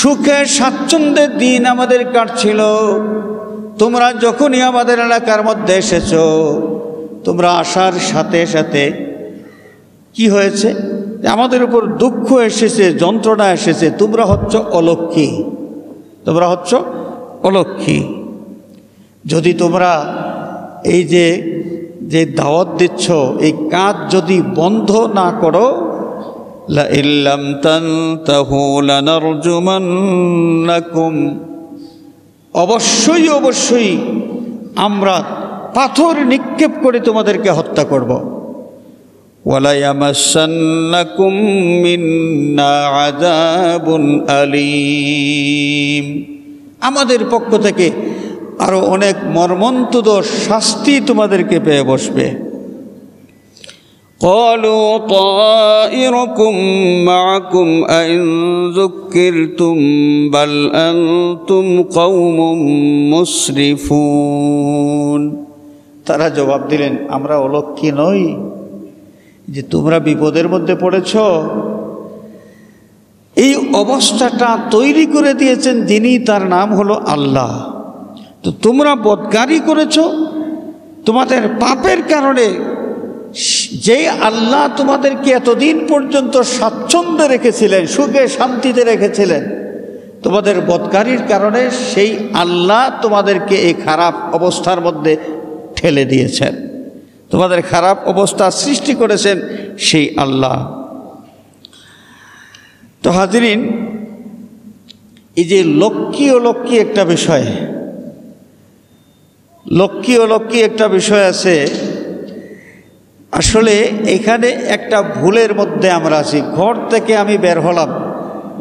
সুখে স্বাচ্ছন্দ্যের দিন আমাদের কাটছিল। তোমরা যখনই আমাদের এলাকার মধ্যে এসেছো, তোমরা আসার সাথে সাথে কি হয়েছে, আমাদের উপর দুঃখ এসেছে, যন্ত্রণা এসেছে। তোমরা হচ্ছ অলক্ষী, তোমরা হচ্ছ অলক্ষী। যদি তোমরা এই যে দাওয়াত দিচ্ছ, এই কাজ যদি বন্ধ না করো, লা ইল্লাম তানতাহু লানারজুমান্নাকুম, অবশ্যই অবশ্যই আমরা পাথর নিক্ষেপ করে তোমাদেরকে হত্যা করব। ওয়ালা ইয়ামাসান্নাকুম মিন্না আযাবুন আলীম, আমাদের পক্ষ থেকে আরো অনেক মর্মন্তুদ শাস্তি তোমাদেরকে পেয়ে বসবে। ক্বালু তায়িরুকুম মাআকুম আইন যুক্কিরতুম বাল আনতুম কওমুম মুসরিফুন। তারা জবাব দিলেন, আমরা অলক্ষী নই যে তোমরা বিপদের মধ্যে পড়েছ। এই অবস্থাটা তৈরি করে দিয়েছেন যিনি, তার নাম হলো আল্লাহ। তো তোমরা বদকারি করেছ, তোমাদের পাপের কারণে যে আল্লাহ তোমাদেরকে এতদিন পর্যন্ত স্বাচ্ছন্দ্যে রেখেছিলেন, সুখে শান্তিতে রেখেছিলেন, তোমাদের বদকারির কারণে সেই আল্লাহ তোমাদেরকে এই খারাপ অবস্থার মধ্যে ঠেলে দিয়েছেন। তোমাদের খারাপ অবস্থা সৃষ্টি করেছেন সেই আল্লাহ। তো হাজিরিন, এই যে লক্ষ্মী অলক্ষ্মী একটা বিষয়, লক্ষ্মী অলক্ষ্মী একটা বিষয় আছে। আসলে এখানে একটা ভুলের মধ্যে আমরা আছি। ঘর থেকে আমি বের হলাম,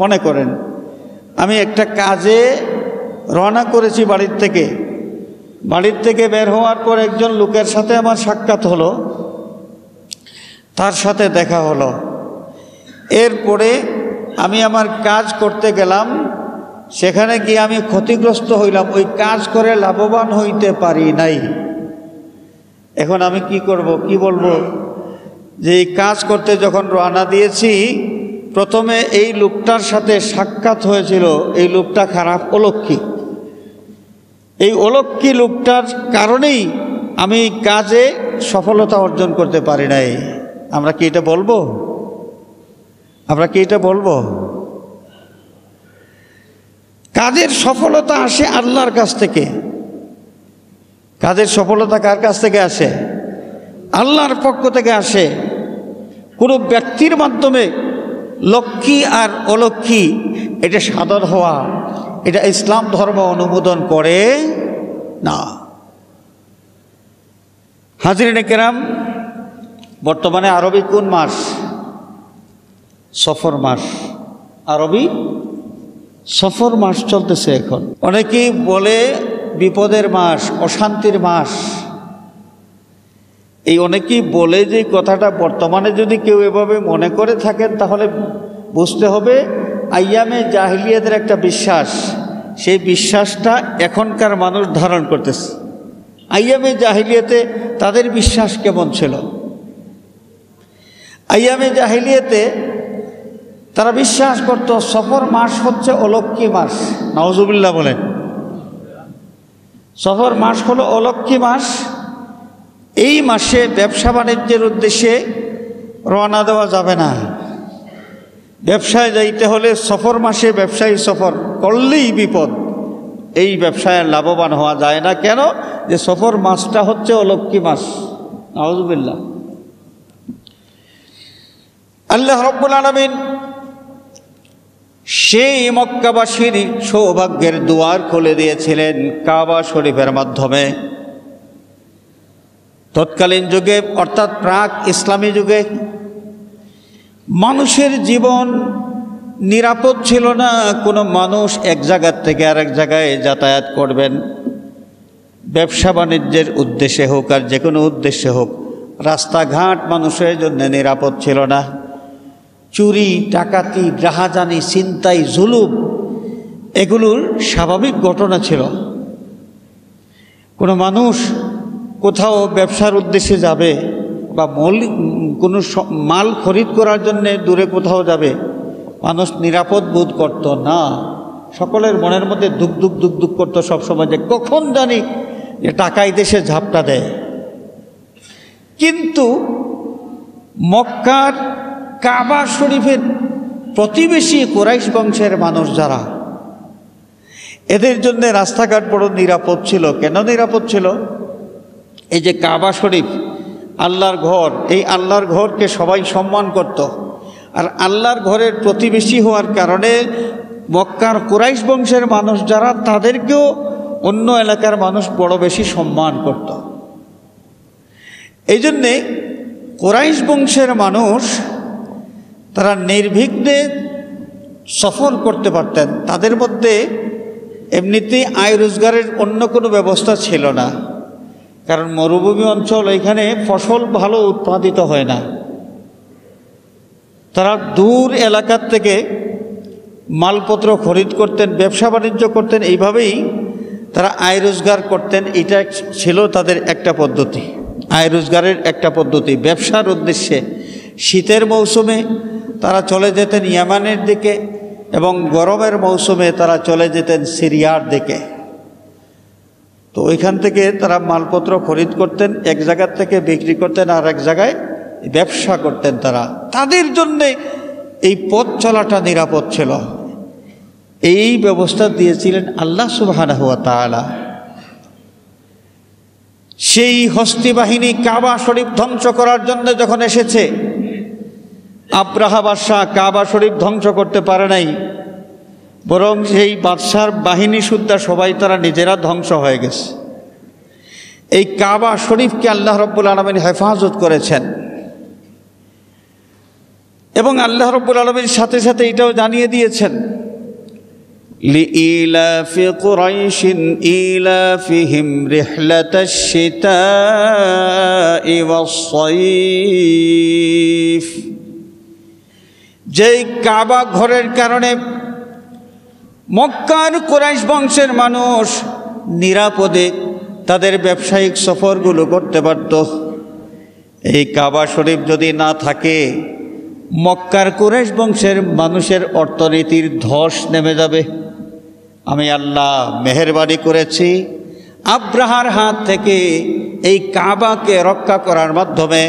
মনে করেন আমি একটা কাজে রওনা করেছি বাড়ির থেকে বের হওয়ার পর একজন লোকের সাথে আমার সাক্ষাৎ হলো, তার সাথে দেখা হলো। এরপরে আমি আমার কাজ করতে গেলাম, সেখানে গিয়ে আমি ক্ষতিগ্রস্ত হইলাম, ওই কাজ করে লাভবান হইতে পারি নাই। এখন আমি কি করব, কি বলবো? যে এই কাজ করতে যখন রওনা দিয়েছি, প্রথমে এই লোকটার সাথে সাক্ষাৎ হয়েছিল, এই লোকটা খারাপ অলক্ষী। এই অলক্ষী লোকটার কারণেই আমি কাজে সফলতা অর্জন করতে পারি নাই। আমরা কি এটা বলবো? আমরা কি এটা বলবো? কাজের সফলতা আসে আল্লাহর কাছ থেকে। কাজের সফলতা কার কাছ থেকে আসে? আল্লাহর পক্ষ থেকে আসে। কোনো ব্যক্তির মাধ্যমে লক্ষ্মী আর অলক্ষ্মী এটা সাধন হওয়া, এটা ইসলাম ধর্ম অনুমোদন করে না। হাজিরিনে কেরাম, বর্তমানে আরবি কোন মাস? সফর মাস। আরবি সফর মাস চলতেছে এখন। অনেকেই বলে বিপদের মাস, অশান্তির মাস। এই অনেকেই বলে যে কথাটা বর্তমানে যদি কেউ এভাবে মনে করে থাকেন, তাহলে বুঝতে হবে আইয়ামে জাহিলিয়াতের একটা বিশ্বাস, সেই বিশ্বাসটা এখনকার মানুষ ধারণ করতেছে। আইয়ামে জাহিলিয়াতে তাদের বিশ্বাস কেমন ছিল? আইয়ামে জাহিলিয়াতে তারা বিশ্বাস করত সফর মাস হচ্ছে অলক্ষ্মী মাস। নাউজুবিল্লাহ বলেন। সফর মাস হলো অলক্ষ্মী মাস। এই মাসে ব্যবসা বাণিজ্যের উদ্দেশ্যে রওনা দেওয়া যাবে না। ব্যবসায় যাইতে হলে সফর মাসে ব্যবসায়ী সফর করলেই বিপদ। এই ব্যবসায় লাভবান হওয়া যায় না। কেন? যে সফর মাসটা হচ্ছে অলক্ষ্মী মাস। নাউজুবিল্লাহ। আল্লাহ রাব্বুল আলামিন সেই মক্কাবাসীর সৌভাগ্যের দুয়ার খুলে দিয়েছিলেন কাবা শরীফের মাধ্যমে। তৎকালীন যুগে অর্থাৎ প্রাক ইসলামী যুগে মানুষের জীবন নিরাপদ ছিল না। কোনো মানুষ এক জায়গার থেকে আরেক জায়গায় যাতায়াত করবেন, ব্যবসা বাণিজ্যের উদ্দেশ্যে হোক আর যে কোনো উদ্দেশ্যে হোক, রাস্তাঘাট মানুষের জন্য নিরাপদ ছিল না। চুরি, ডাকাতি, রাহাজানি, ছিনতাই, জুলুম এগুলোর স্বাভাবিক ঘটনা ছিল। কোনো মানুষ কোথাও ব্যবসার উদ্দেশ্যে যাবে বা কোনো মাল খরিদ করার জন্য দূরে কোথাও যাবে, মানুষ নিরাপদ বোধ করত না। সকলের মনের মধ্যে দুঃখ দুঃখ দুঃখ দুঃখ করতো সবসময়, যে কখন জানি যে টাকাই দেশে ঝাপটা দেয়। কিন্তু মক্কার কাবা শরীফের প্রতিবেশী কুরাইশ বংশের মানুষ যারা, এদের জন্য রাস্তাঘাট বড় নিরাপদ ছিল। কেন নিরাপদ ছিল? এই যে কাবা শরীফ আল্লাহর ঘর, এই আল্লাহর ঘরকে সবাই সম্মান করত। আর আল্লাহর ঘরের প্রতিবেশী হওয়ার কারণে মক্কার কুরাইশ বংশের মানুষ যারা, তাদেরকেও অন্য এলাকার মানুষ বড় বেশি সম্মান করত। এই জন্যে কুরাইশ বংশের মানুষ তারা নির্বিঘ্নে সফর করতে পারতেন। তাদের মধ্যে এমনিতেই আয় রোজগারের অন্য কোনো ব্যবস্থা ছিল না, কারণ মরুভূমি অঞ্চল, এখানে ফসল ভালো উৎপাদিত হয় না। তারা দূর এলাকার থেকে মালপত্র খরিদ করতেন, ব্যবসা বাণিজ্য করতেন, এইভাবেই তারা আয় রোজগার করতেন। এটা ছিল তাদের একটা পদ্ধতি, আয় রোজগারের একটা পদ্ধতি। ব্যবসার উদ্দেশ্যে শীতের মৌসুমে তারা চলে যেতেন ইয়ামানের দিকে এবং গরমের মৌসুমে তারা চলে যেতেন সিরিয়ার দিকে। তো ওইখান থেকে তারা মালপত্র খরিদ করতেন, এক জায়গার থেকে বিক্রি করতেন আর এক জায়গায় ব্যবসা করতেন। তাদের জন্যে এই পথ চলাটা নিরাপদ ছিল। এই ব্যবস্থা দিয়েছিলেন আল্লাহ সুবহানাহু ওয়া তাআলা। সেই হস্তি বাহিনী কাবা শরীফ ধ্বংস করার জন্য যখন এসেছে, আব্রাহা বাদশাহ কাবা শরীফ ধ্বংস করতে পারে নাই, বরং সেই বাদশার বাহিনী সুদ্ধা সবাই তারা নিজেরা ধ্বংস হয়ে গেছে। এই কাবা শরীফকে আল্লাহ রাব্বুল আলামিন হেফাজত করেছেন। এবং আল্লাহ রাব্বুল আলামিন সাথে সাথে এটাও জানিয়ে দিয়েছেন, লিইলাফি কুরাইশিন ইলাফিহিম রিহলাতাশ শিতাই ওয়াস-সাইফ। যেই কাবা ঘরের কারণে মক্কার কুরাইশ বংশের মানুষ নিরাপদে তাদের ব্যবসায়িক সফরগুলো করতে পারত। এই কাবা শরীফ যদি না থাকে, মক্কার কুরাইশ বংশের মানুষের অর্থনীতির ধস নেমে যাবে। আমি আল্লাহ মেহেরবানি করেছি আব্রাহার হাত থেকে এই কাবাকে রক্ষা করার মাধ্যমে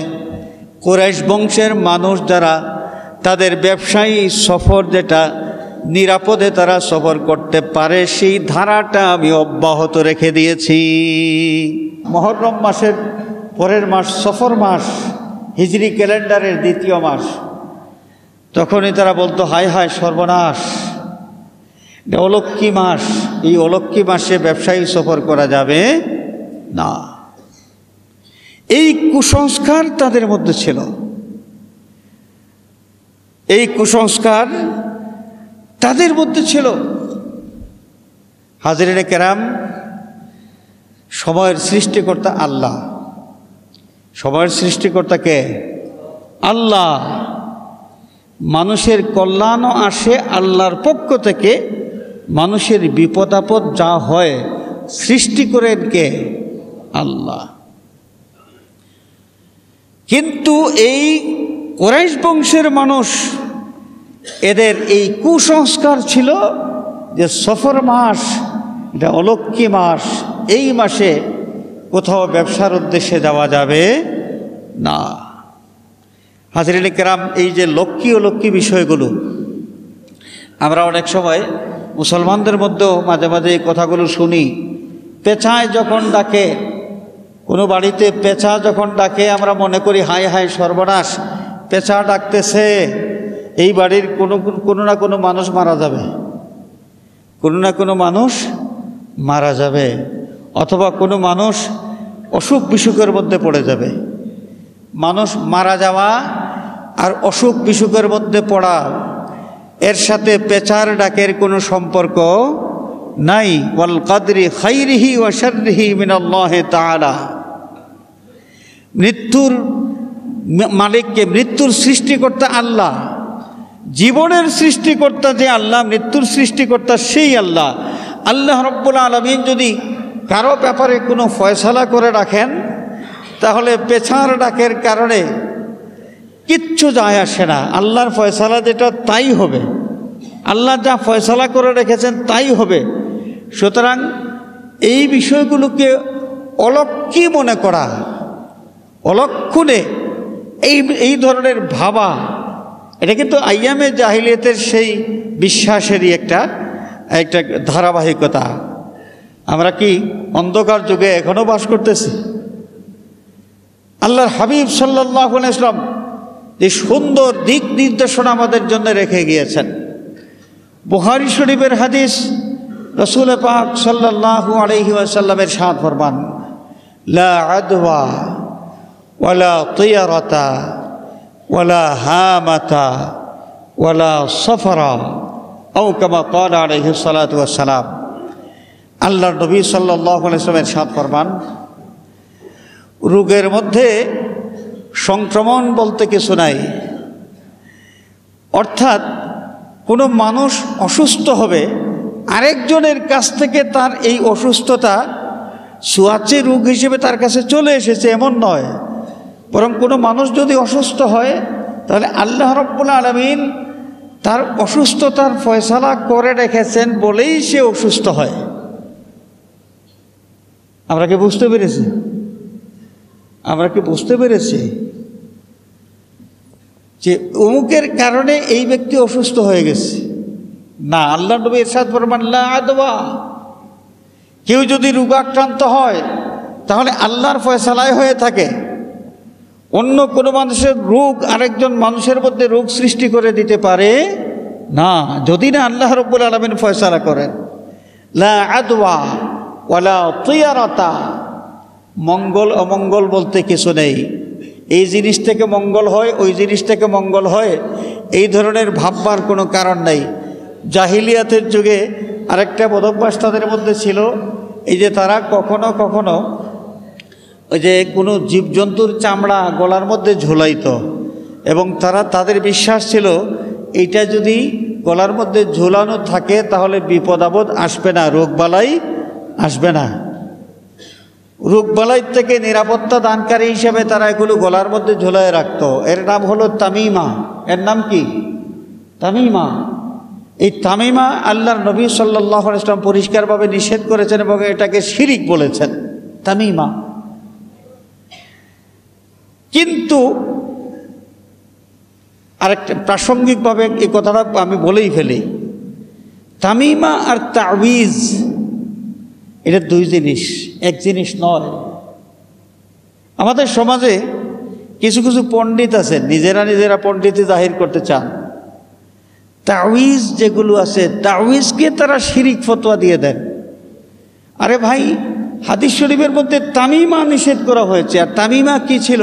কুরাইশ বংশের মানুষ যারা তাদের ব্যবসায়ী সফর যেটা নিরাপদে তারা সফর করতে পারে, সেই ধারাটা আমি অব্যাহত রেখে দিয়েছি। মুহররম মাসের পরের মাস সফর মাস, হিজরি ক্যালেন্ডারের দ্বিতীয় মাস। তখনই তারা বলতো, হায় হায় সর্বনাশ, এটা অলক্ষ্মী মাস, এই অলক্ষ্মী মাসে ব্যবসায়ী সফর করা যাবে না। এই কুসংস্কার তাদের মধ্যে ছিল। এই কুসংস্কার তাদের মধ্যে ছিল। হাজরিনে কেরাম, সময়ের সৃষ্টিকর্তা আল্লাহ। সময়ের সৃষ্টিকর্তা কে? আল্লাহ। মানুষের কল্যাণও আসে আল্লাহর পক্ষ থেকে, মানুষের বিপদ আপদ যা হয় সৃষ্টি করেন কে? আল্লাহ। কিন্তু এই কুরাইশ বংশের মানুষ, এদের এই কুসংস্কার ছিল যে সফর মাস, এটা অলক্ষ্মী মাস, এই মাসে কোথাও ব্যবসার উদ্দেশ্যে যাওয়া যাবে না। হাজরিন কেরাম, এই যে লক্ষ্মী অলক্ষ্মী বিষয়গুলো আমরা অনেক সময় মুসলমানদের মধ্যেও মাঝে মাঝে এই কথাগুলো শুনি। পেঁচায় যখন ডাকে, কোনো বাড়িতে পেঁচা যখন ডাকে, আমরা মনে করি হায় হায় সর্বনাশ, পেঁচা ডাকতেছে, এই বাড়ির কোনো না কোনো মানুষ মারা যাবে, কোনো না কোনো মানুষ মারা যাবে, অথবা কোনো মানুষ অসুখ বিসুখের মধ্যে পড়ে যাবে। মানুষ মারা যাওয়া আর অসুখ বিসুখের মধ্যে পড়া, এর সাথে পেঁচার ডাকের কোনো সম্পর্ক নাই। ওয়াল কাদরি খাইরিহি ওয়া শাররিহি মিনাল্লাহি তাআলা। মৃত্যুর মালিককে, মৃত্যুর সৃষ্টিকর্তা আল্লাহ, জীবনের সৃষ্টিকর্তা যে আল্লাহ, মৃত্যুর সৃষ্টিকর্তা সেই আল্লাহ। আল্লাহ রাব্বুল আলামিন যদি কারো ব্যাপারে কোনো ফয়সালা করে রাখেন, তাহলে পেছার ডাকের কারণে কিচ্ছু যায় আসে না। আল্লাহর ফয়সালা যেটা তাই হবে, আল্লাহ যা ফয়সালা করে রেখেছেন তাই হবে। সুতরাং এই বিষয়গুলোকে অলক্ষ্মী মনে করা, অলক্ষণে এই ধরনের ভাবা, এটা কিন্তু আইয়ামে জাহিলিয়াতের সেই বিশ্বাসেরই একটা ধারাবাহিকতা। আমরা কি অন্ধকার যুগে এখনও বাস করতেছি? আল্লাহর হাবিব সাল্লাল্লাহু আলাইহি ওয়াসাল্লাম যে সুন্দর দিক নির্দেশনা আমাদের জন্য রেখে গিয়েছেন। বুখারী শরীফের হাদিস, রাসূল পাক সাল্লাল্লাহু আলাইহি ওয়াসাল্লামের ইরশাদ ফরমান, লা আদওয়া ওয়ালা তিয়ারাতা ওয়ালা হামাতা ওয়ালা সফরা আও কামা ক্বালা আলাইহিস সালাতু ওয়াস সালাম। আল্লাহর নবী সাল্লাল্লাহু আলাইহি ওয়াসাল্লাম ইরশাদ ফরমান, রোগের মধ্যে সংক্রমণ বলতে কিছু নাই। অর্থাৎ কোনো মানুষ অসুস্থ হবে, আরেকজনের কাছ থেকে তার এই অসুস্থতা ছোঁয়াচে রোগ হিসেবে তার কাছে চলে এসেছে এমন নয়। বরং কোনো মানুষ যদি অসুস্থ হয়, তাহলে আল্লাহ রাব্বুল আলামিন তার অসুস্থতার ফয়সালা করে রেখেছেন বলেই সে অসুস্থ হয়। আমরা কি বুঝতে পেরেছি? আমরা কি বুঝতে পেরেছি যে অমুকের কারণে এই ব্যক্তি অসুস্থ হয়ে গেছে? না, আল্লাহ নবী ইরশাদ ফরমান, লা আদওয়া। কেউ যদি রোগাক্রান্ত হয়, তাহলে আল্লাহর ফয়সালায় হয়ে থাকে। অন্য কোনো মানুষের রোগ আরেকজন মানুষের মধ্যে রোগ সৃষ্টি করে দিতে পারে না, যদি না আল্লাহ রাব্বুল আলামিন ফয়সালা করেন। লা আদওয়া ওয়ালা তিয়ারাতা। মঙ্গল অমঙ্গল বলতে কিছু নেই। এই জিনিস থেকে মঙ্গল হয়, ওই জিনিস থেকে মঙ্গল হয়, এই ধরনের ভাববার কোনো কারণ নেই। জাহিলিয়াতের যুগে আরেকটা বদভ্যাস তাদের মধ্যে ছিল, এই যে তারা কখনো কখনো ওই যে কোনো জীবজন্তুর চামড়া গলার মধ্যে ঝুলাইতো, এবং তাদের বিশ্বাস ছিল এইটা যদি গলার মধ্যে ঝুলানো থাকে তাহলে বিপদ আপদ আসবে না, রোগবালাই আসবে না। রোগবালাই থেকে নিরাপত্তা দানকারী হিসেবে তারা এগুলো গলার মধ্যে ঝুলায় রাখতো। এর নাম হলো তামিমা। এর নাম কি? তামিমা। এই তামিমা আল্লাহর নবী সাল্লাল্লাহু আলাইহি ওয়াসাল্লাম পরিষ্কারভাবে নিষেধ করেছেন এবং এটাকে শিরিক বলেছেন, তামিমা। কিন্তু আরেকটা প্রাসঙ্গিকভাবে এই কথাটা আমি বলেই ফেলি, তামিমা আর তাবিজ এটা দুই জিনিস, এক জিনিস নয়। আমাদের সমাজে কিছু কিছু পণ্ডিত আছেন, নিজেরা পণ্ডিতি জাহির করতে চান। তাবিজ যেগুলো আছে, তাবিজকে তারা শিরিক ফতোয়া দিয়ে দেন। আরে ভাই, হাদিস শরীফের মধ্যে তামিমা নিষেধ করা হয়েছে। আর তামিমা কি ছিল?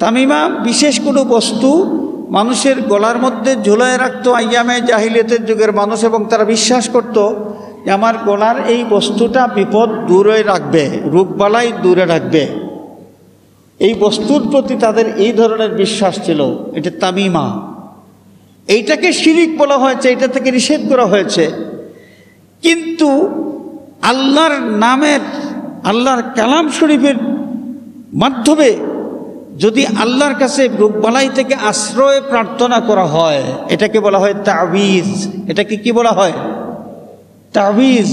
তামিমা বিশেষ কোনো বস্তু মানুষের গলার মধ্যে ঝুলায় রাখতো আইয়ামে জাহিলিয়াতের যুগের মানুষ, এবং তারা বিশ্বাস করত যে আমার গলার এই বস্তুটা বিপদ দূরে রাখবে, রোগবালাই দূরে রাখবে। এই বস্তুর প্রতি তাদের এই ধরনের বিশ্বাস ছিল। এটা তামিমা। এইটাকে শিরিক বলা হয়েছে, এটা থেকে নিষেধ করা হয়েছে। কিন্তু আল্লাহর নামের আল্লাহর কালাম শরীফের মাধ্যমে যদি আল্লাহর কাছে রোগবালাই থেকে আশ্রয় প্রার্থনা করা হয়, এটাকে বলা হয় তাবিজ। এটাকে কি বলা হয়? তাবিজ।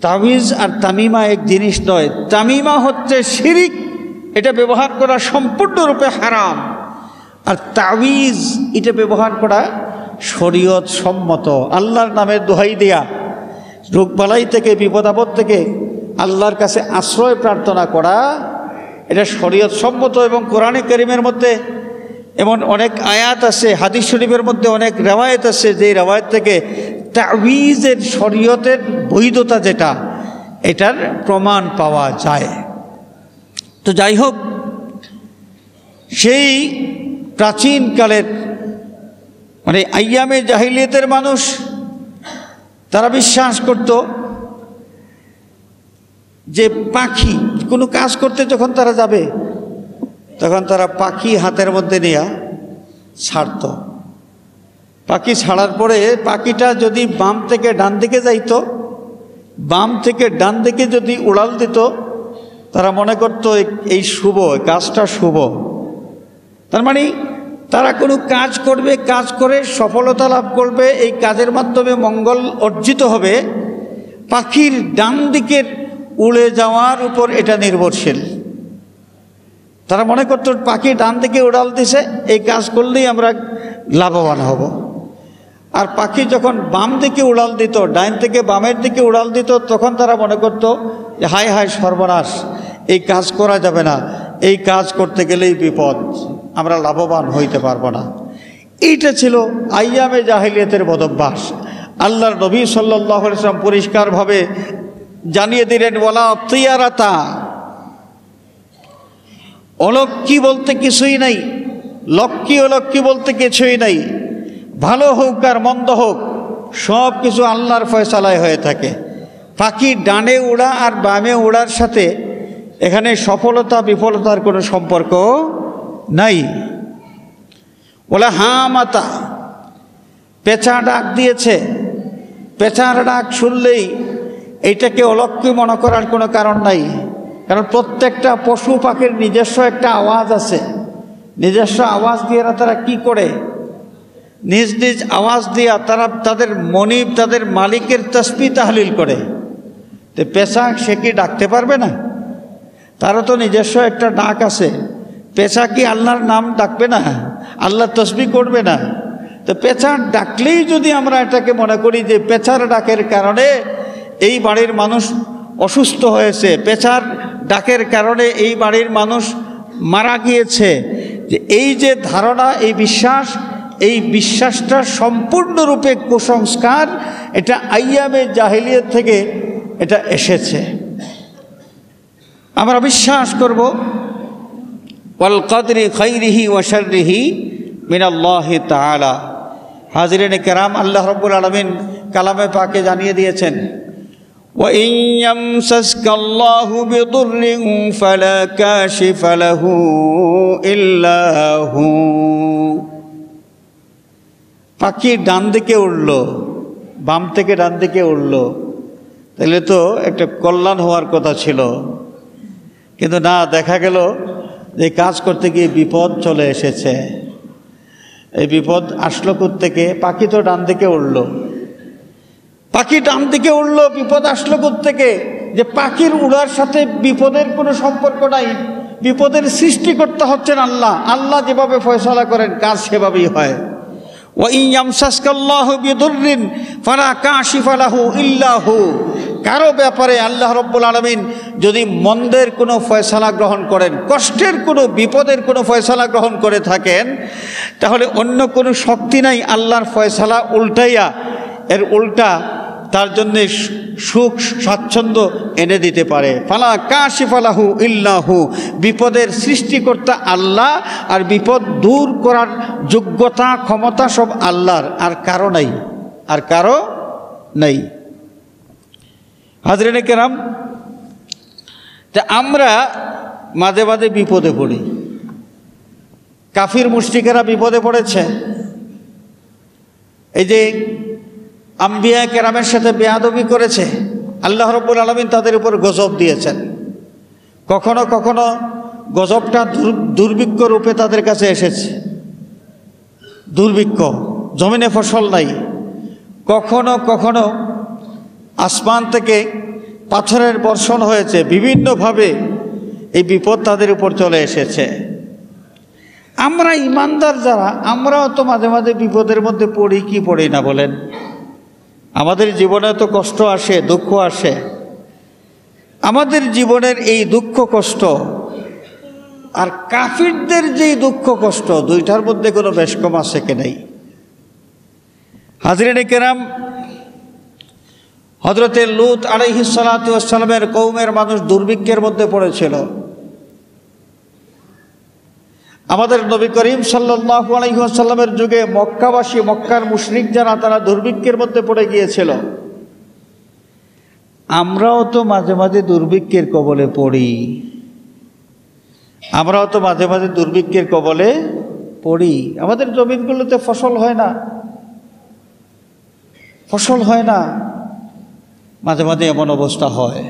তাবিজ আর তামিমা এক জিনিস নয়। তামিমা হচ্ছে শিরিক, এটা ব্যবহার করা সম্পূর্ণরূপে হারাম। আর তাবিজ এটা ব্যবহার করা শরীয়ত সম্মত। আল্লাহর নামের দোহাই দেয়া, রোগবালাই থেকে, বিপদ আপদ থেকে আল্লাহর কাছে আশ্রয় প্রার্থনা করা, এটা শরীয়ত সম্মত। এবং কোরআনে কারীমের মধ্যে এমন অনেক আয়াত আছে, হাদিস শরীফের মধ্যে অনেক রেওয়ায়েত আছে, যে রেওয়ায়েত থেকে তাবিজের শরীয়তের বৈধতা যেটা, এটার প্রমাণ পাওয়া যায়। তো যাই হোক, সেই প্রাচীনকালের মানে আইয়ামে জাহিলিয়াতের মানুষ, তারা বিশ্বাস করত যে পাখি কোনো কাজ করতে যখন তারা যাবে, তখন তারা পাখি হাতের মধ্যে নিয়ে ছাড়ত। পাখি ছাড়ার পরে পাখিটা যদি বাম থেকে ডান দিকে যাইতো, বাম থেকে ডান দিকে যদি উড়াল দিত, তারা মনে করত এই শুভ, কাজটা শুভ। তার মানে তারা কোনো কাজ করবে, কাজ করে সফলতা লাভ করবে, এই কাজের মাধ্যমে মঙ্গল অর্জিত হবে, পাখির ডান দিকের উড়ে যাওয়ার উপর এটা নির্ভরশীল। তারা মনে করত পাখি ডান দিকে উড়াল দিছে, এই কাজ করলেই আমরা লাভবান হব। আর পাখি যখন বাম দিকে উড়াল দিত, ডাইন থেকে বামের দিকে উড়াল দিত, তখন তারা মনে করত যে হায় হায় সর্বনাশ, এই কাজ করা যাবে না, এই কাজ করতে গেলেই বিপদ, আমরা লাভবান হইতে পারবো না। এইটা ছিল আইয়ামে জাহিলিয়াতের বদভ্যাস। আল্লাহর নবী সাল্লাল্লাহু আলাইহি ওয়াসাল্লাম পরিষ্কারভাবে জানিয়ে দিলেন, ওয়ালা তিয়ারাতা, অলক্ষ্মী বলতে কিছুই নাই, লক্ষ্মী অলক্ষ্মী বলতে কিছুই নাই। ভালো হোক আর মন্দ হোক, সব কিছু আল্লাহর ফয়সালায় হয়ে থাকে। পাখি ডানে উড়া আর বামে উড়ার সাথে এখানে সফলতা বিফলতার কোনো সম্পর্ক নাই। বলে হাঁ মাতা, পেঁচা ডাক দিয়েছে, পেঁচার ডাক শুনলেই এইটাকে অলক্ষ্মী মনে করার কোনো কারণ নাই। কারণ প্রত্যেকটা পশু পাখির নিজস্ব একটা আওয়াজ আছে, নিজস্ব আওয়াজ দিয়ে তারা কি করে, নিজ নিজ আওয়াজ দিয়া তারা তাদের মনিব, তাদের মালিকের তাসবিহ তাহলিল করে। তো পেঁচা সে কি ডাকতে পারবে না? তারও তো নিজস্ব একটা ডাক আছে। পেঁচা কি আল্লাহর নাম ডাকবে না? আল্লাহর তাসবিহ করবে না? তো পেঁচা ডাকলেই যদি আমরা এটাকে মনে করি যে পেঁচার ডাকের কারণে এই বাড়ির মানুষ অসুস্থ হয়েছে, পেঁচার ডাকের কারণে এই বাড়ির মানুষ মারা গিয়েছে, যে এই যে ধারণা, এই বিশ্বাসটা সম্পূর্ণরূপে কুসংস্কার। এটা আইয়ামে জাহিলিয়াত থেকে এটা এসেছে। আমরা বিশ্বাস করব ওয়াল কদরি খাইরিহি ওয়া শাররিহি মিনাল্লাহি তাআলা। হাজিরিনে কেরাম, আল্লাহ রাব্বুল আলামিন কালামে পাকে জানিয়ে দিয়েছেন, ওয়া ইন ইয়ামসাসকাল্লাহু বিদুররিন ফালা কাশিফা লাহু ইল্লা হু। পাখি ডান দিকে উড়ল, বাম থেকে ডান দিকে উড়ল, তাহলে তো একটা কল্যাণ হওয়ার কথা ছিল। কিন্তু না, দেখা গেল যে কাজ করতে গিয়ে বিপদ চলে এসেছে। এই বিপদ আসলো কোত্থেকে? পাখি তো ডান দিকে উড়ল, পাখি ডান দিকে উড়ল, বিপদ আসলো কোত্থেকে? যে পাখির উড়ার সাথে বিপদের কোনো সম্পর্ক নাই। বিপদের সৃষ্টিকর্তা হচ্ছেন আল্লাহ। আল্লাহ যেভাবে ফয়সালা করেন কাজ সেভাবেই হয়। ওয়া ইন ইয়ামসাসকাল্লাহু বিদুররিন ফালা কাশিফা লাহু ইল্লা হু। কারো ব্যাপারে আল্লাহ রাব্বুল আলামিন যদি মন্দের কোনো ফয়সালা গ্রহণ করেন, কষ্টের কোনো, বিপদের কোনো ফয়সালা গ্রহণ করে থাকেন, তাহলে অন্য কোনো শক্তি নাই আল্লাহর ফয়সালা উল্টাইয়া এর উল্টা তার জন্যে সুখ স্বাচ্ছন্দ্য এনে দিতে পারে। ফালা কাশিফা লাহু ইল্লা হু। বিপদের সৃষ্টিকর্তা আল্লাহ, আর বিপদ দূর করার যোগ্যতা ক্ষমতা সব আল্লাহর, আর কারো নাই, আর কারো নাই। হাজরিনে কেরাম, তা আমরা মাঝে মাঝে বিপদে পড়ি। কাফির মুশরিকেরা বিপদে পড়েছে। এই যে আম্বিয়া কেরামের সাথে বেয়াদবি করেছে, আল্লাহ রাব্বুল আলামিন তাদের উপর গজব দিয়েছেন। কখনো কখনো গজবটা দুর্ভিক্ষ রূপে তাদের কাছে এসেছে, দুর্ভিক্ষ, জমিনে ফসল নাই। কখনো কখনো আসমান থেকে পাথরের বর্ষণ হয়েছে, বিভিন্নভাবে এই বিপদ তাদের উপর চলে এসেছে। আমরা ইমানদার যারা, আমরাও তো মাঝে মাঝে বিপদের মধ্যে পড়ি কি পড়ি না বলেন? আমাদের জীবনে তো কষ্ট আসে, দুঃখ আসে। আমাদের জীবনের এই দুঃখ কষ্ট আর কাফিরদের যেই দুঃখ কষ্ট, দুইটার মধ্যে কোনো বেশ কম আছে কি নাই? হাজরিনে কেরাম, হযরতে লূত আলাইহিস সালাতু ওয়াস সালামের কওমের মানুষ দুর্ভিক্ষের মধ্যে পড়েছিল। আমাদের নবী করিম সাল্লাল্লাহু আলাইহি ওয়াসাল্লামের যুগে মক্কাবাসী, মক্কার মুশরিক যারা, তারা দুর্ভিক্ষের মধ্যে পড়ে গিয়েছিল। আমরাও তো মাঝে মাঝে দুর্ভিক্ষের কবলে পড়ি, আমরাও তো মাঝে মাঝে দুর্ভিক্ষের কবলে পড়ি। আমাদের জমিনগুলোতে ফসল হয় না, ফসল হয় না, মাঝে মাঝে এমন অবস্থা হয়।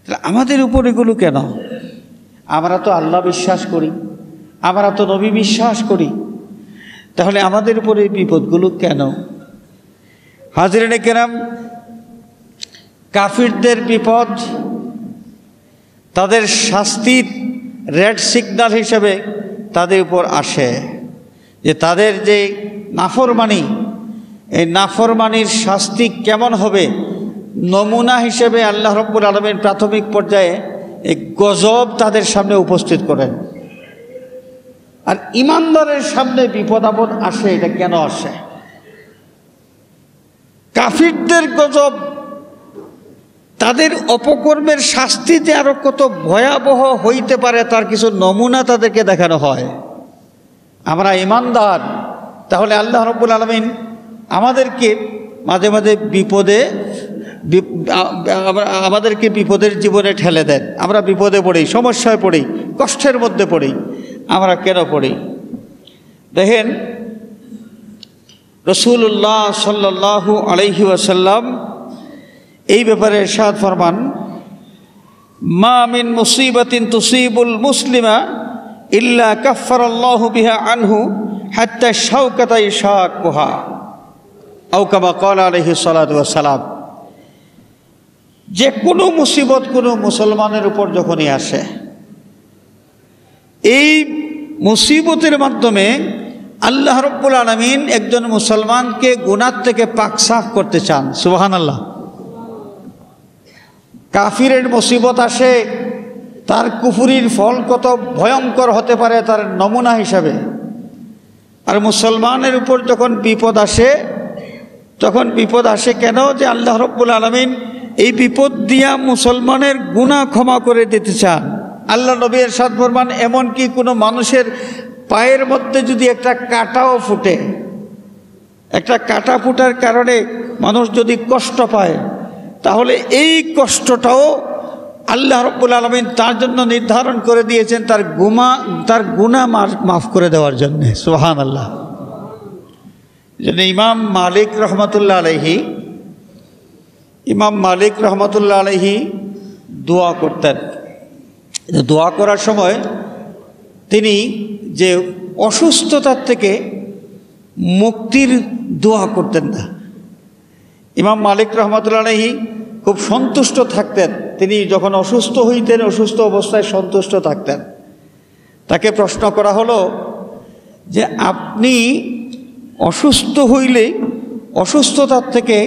তাহলে আমাদের উপর এগুলো কেন? আমরা তো আল্লাহ বিশ্বাস করি, আমরা তো নবী বিশ্বাস করি, তাহলে আমাদের উপরে এই বিপদগুলো কেন? হাজরিনে কেরাম, কাফিরদের বিপদ তাদের শাস্তির রেড সিগন্যাল হিসেবে তাদের উপর আসে, যে তাদের যে নাফরমানি, এই নাফরমানির শাস্তি কেমন হবে, নমুনা হিসেবে আল্লাহ রাব্বুল আলামিন প্রাথমিক পর্যায়ে এই গজব তাদের সামনে উপস্থিত করেন। আর ইমানদারের সামনে বিপদ আপদ আসে, এটা কেন আসে? কাফিরদের গজব, তাদের অপকর্মের শাস্তি যে আরো কত ভয়াবহ হইতে পারে তার কিছু নমুনা তাদেরকে দেখানো হয়। আমরা ইমানদার, তাহলে আল্লাহ রাব্বুল আলামিন আমাদেরকে মাঝে মাঝে আমাদেরকে বিপদের জীবনে ঠেলে দেন। আমরা বিপদে পড়ি, সমস্যায় পড়ি, কষ্টের মধ্যে পড়ি। আমরা কেন পড়ি? দেখেন, রাসূলুল্লাহ সাল্লাল্লাহু আলাইহি ওয়াসাল্লাম এই ব্যাপারে ইরশাদ ফরমান, মা মিন মুসিবাতিন তুসিবুল মুসলিমা ইল্লা কাফফারাল্লাহু বিহা আনহু হাত্তা শাওকাতা ইশাকুহা, আও কামা ক্বালা আলাইহিস সালাতু ওয়াস সালাম। যে কোনো মুসিবত কোনো মুসলমানের উপর যখনই আসে, এই মুসিবতের মাধ্যমে আল্লাহ রাব্বুল আলামিন একজন মুসলমানকে গুনাহ থেকে পাক সাফ করতে চান। সুবহানাল্লাহ। কাফিরের মুসিবত আসে, তার কুফরির ফল কত ভয়ঙ্কর হতে পারে তার নমুনা হিসাবে। আর মুসলমানের উপর যখন বিপদ আসে, তখন বিপদ আসে কেন? যে আল্লাহ রাব্বুল আলামিন এই বিপদ দিয়া মুসলমানের গুনাহ ক্ষমা করে দিতে চান। আল্লাহ নবী ইরশাদ ফরমান, এমনকি কোনো মানুষের পায়ের মধ্যে যদি একটা কাঁটাও ফুটে, একটা কাঁটা ফুটার কারণে মানুষ যদি কষ্ট পায়, তাহলে এই কষ্টটাও আল্লাহ রাব্বুল আলামিন তার জন্য নির্ধারণ করে দিয়েছেন তার গুনাহ মাফ করে দেওয়ার জন্য। সুবহানাল্লাহ। যেন ইমাম মালিক রহমাতুল্লাহ আলাইহি দোয়া করতেন। দোয়া করার সময় তিনি যে অসুস্থতার থেকে মুক্তির দোয়া করতেন না। ইমাম মালিক রহমাতুল্লাহ আলাইহি খুব সন্তুষ্ট থাকতেন। তিনি যখন অসুস্থ হইতেন, অসুস্থ অবস্থায় সন্তুষ্ট থাকতেন। তাকে প্রশ্ন করা হলো যে আপনি অসুস্থ হইলে অসুস্থতার থেকে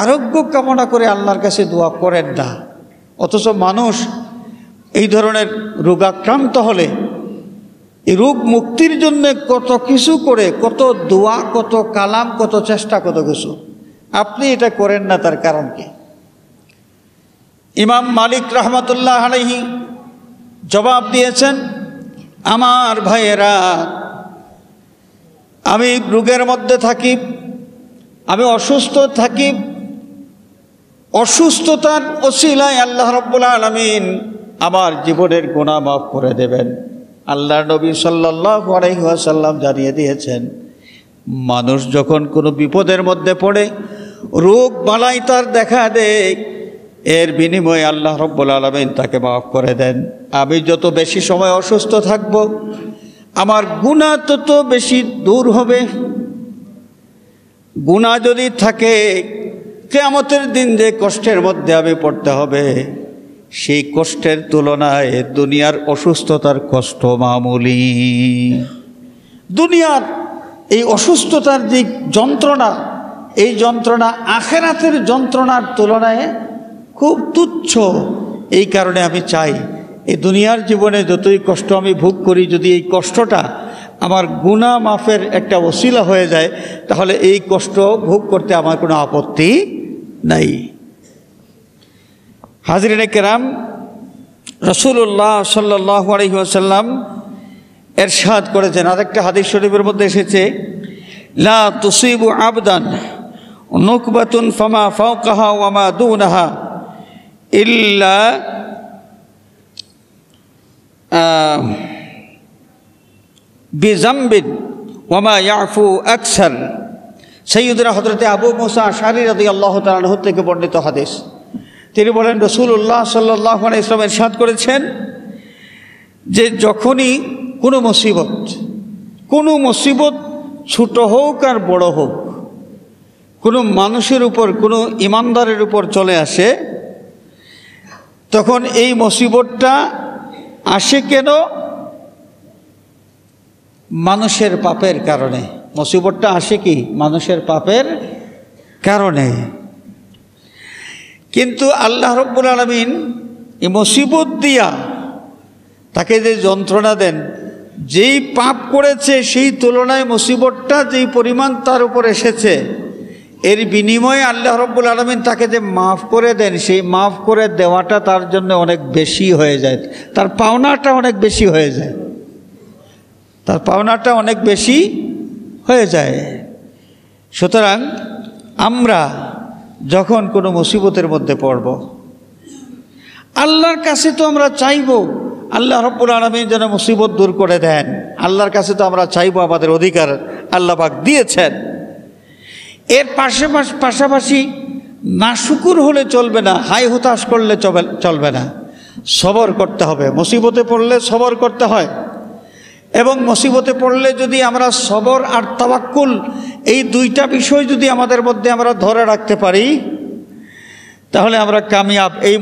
আরোগ্য কামনা করে আল্লাহর কাছে দোয়া করেন না, অথচ মানুষ এই ধরনের রোগাক্রান্ত হলে এই রোগ মুক্তির জন্য কত কিছু করে, কত দোয়া, কত কালাম, কত চেষ্টা, কত কিছু, আপনি এটা করেন না, তার কারণ কি? ইমাম মালিক রহমাতুল্লাহ আলাইহি জবাব দিয়েছেন, আমার ভাইয়েরা, আমি রোগের মধ্যে থাকি, আমি অসুস্থ থাকি, অসুস্থতার ওসিলায় আল্লাহ রাব্বুল আলামিন আমার জীবনের গুনাহ মাফ করে দেবেন। আল্লাহ নবী সাল্লাল্লাহু আলাইহি ওয়াসাল্লাম জানিয়ে দিয়েছেন, মানুষ যখন কোনো বিপদের মধ্যে পড়ে, রোগ বালাই তার দেখা দেয়, এর বিনিময়ে আল্লাহ রব্বুল আলামিন তাকে মাফ করে দেন। আমি যত বেশি সময় অসুস্থ থাকব, আমার গুনাহ তত বেশি দূর হবে। গুনাহ যদি থাকে, কিয়ামতের দিন যে কষ্টের মধ্যে আমি পড়তে হবে, সেই কষ্টের তুলনায় দুনিয়ার অসুস্থতার কষ্ট মামুলি। দুনিয়ার এই অসুস্থতার যে যন্ত্রণা, এই যন্ত্রণা আখিরাতের যন্ত্রণার তুলনায় খুব তুচ্ছ। এই কারণে আমি চাই এই দুনিয়ার জীবনে যতই কষ্ট আমি ভোগ করি, যদি এই কষ্টটা আমার গুনাহ মাফের একটা ওসিলা হয়ে যায়, তাহলে এই কষ্ট ভোগ করতে আমার কোনো আপত্তি নাই। হাজরিনে কেরাম, রাসূলুল্লাহ সাল্লাল্লাহু আলাইহি ওয়াসাল্লাম ইরশাদ করেছেন, আরেকটা হাদিস শরীফের মধ্যে এসেছে, লা তুসিবু আবদান নুকবাতুন ফামা ফাওকাহা ওয়া মা দুনাহা ইল্লা বিজামবিন ওয়া মা ইয়াফু আকসার। সাইয়্যিদুনা হযরতে আবু মুসা আশআরী রাদিয়াল্লাহু তাআলা আনহু থেকে বর্ণিত হাদিস। তিনি বলেন, রাসূলুল্লাহ সাল্লাল্লাহু আলাইহি ওয়াসাল্লাম ইরশাদ করেছেন যে যখনই কোনো মুসিবত ছোট হোক আর বড় হোক, কোনো মানুষের উপর, কোনো ইমানদারের উপর চলে আসে, তখন এই মুসিবতটা আসে কেন? মানুষের পাপের কারণে। মুসিবতটা আসে কি? মানুষের পাপের কারণে। কিন্তু আল্লাহ রাব্বুল আলামিন এই মুসিবত দিয়া তাকে যে যন্ত্রণা দেন, যেই পাপ করেছে সেই তুলনায় মুসিবতটা যেই পরিমাণ তার উপর এসেছে, এর বিনিময়ে আল্লাহ রাব্বুল আলামিন তাকে যে মাফ করে দেন, সেই মাফ করে দেওয়াটা তার জন্য অনেক বেশি হয়ে যায়, তার পাওনাটা অনেক বেশি হয়ে যায়, তার পাওনাটা অনেক বেশি হয়ে যায়। সুতরাং আমরা যখন কোনো মুসিবতের মধ্যে পড়ব, আল্লাহর কাছে তো আমরা চাইব আল্লাহ রাব্বুল আলামিন যেন মুসিবত দূর করে দেন। আল্লাহর কাছে তো আমরা চাইব, আমাদের অধিকার আল্লাহ পাক দিয়েছেন। এর পাশাপাশি নাশুকুর হলে চলবে না, হাই হতাশ করলে চলবে না, সবর করতে হবে। মুসিবতে পড়লে সবর করতে হয়, এবং মুসিবতে পড়লে যদি আমরা সবর আর তাওয়াক্কুল, এই দুইটা বিষয় যদি আমাদের মধ্যে আমরা ধরে রাখতে পারি, তাহলে আমরা কামিয়াব। এই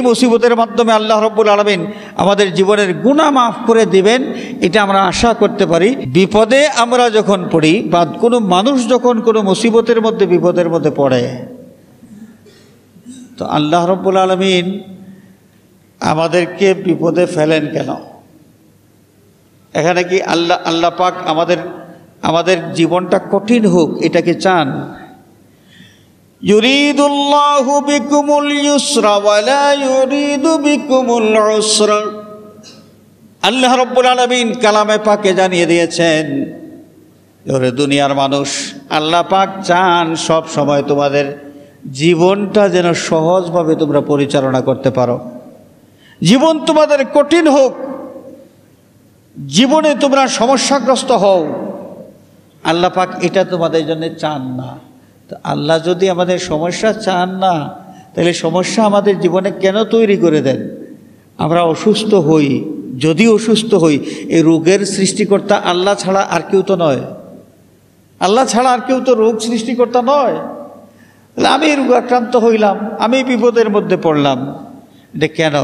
মুসিবতের মাধ্যমে আল্লাহ রাব্বুল আলামিন আমাদের জীবনের গুনাহ মাফ করে দিবেন, এটা আমরা আশা করতে পারি। বিপদে আমরা যখন পড়ি, বা কোনো মানুষ যখন কোনো মুসিবতের মধ্যে, বিপদের মধ্যে পড়ে, তো আল্লাহ রাব্বুল আলামিন আমাদেরকে বিপদে ফেলেন কেন? এখানে কি আল্লাহ পাক আমাদের জীবনটা কঠিন হোক এটাকে চান? ইউরিদুল্লাহু বিকুমুল ইউসরা ওয়া লা ইউরিদু বিকুমুল উসরা। আল্লাহ রাব্বুল আলামিন কালামে পাকে জানিয়ে দিয়েছেন, ওরে দুনিয়ার মানুষ, আল্লাহ পাক চান সব সময় তোমাদের জীবনটা যেন সহজভাবে তোমরা পরিচালনা করতে পারো। জীবন তোমাদের কঠিন হোক, জীবনে তোমরা সমস্যাগ্রস্ত হও, আল্লাহ পাক এটা তোমাদের জন্য চান না। তো আল্লাহ যদি আমাদের সমস্যা চান না, তাহলে সমস্যা আমাদের জীবনে কেন তৈরি করে দেন? আমরা অসুস্থ হই, যদি অসুস্থ হই, এই রোগের সৃষ্টিকর্তা আল্লাহ ছাড়া আর কেউ তো নয়। আল্লাহ ছাড়া আর কেউ তো রোগ সৃষ্টিকর্তা নয়। আমি রোগাক্রান্ত হইলাম, আমি বিপদের মধ্যে পড়লাম, এটা কেন?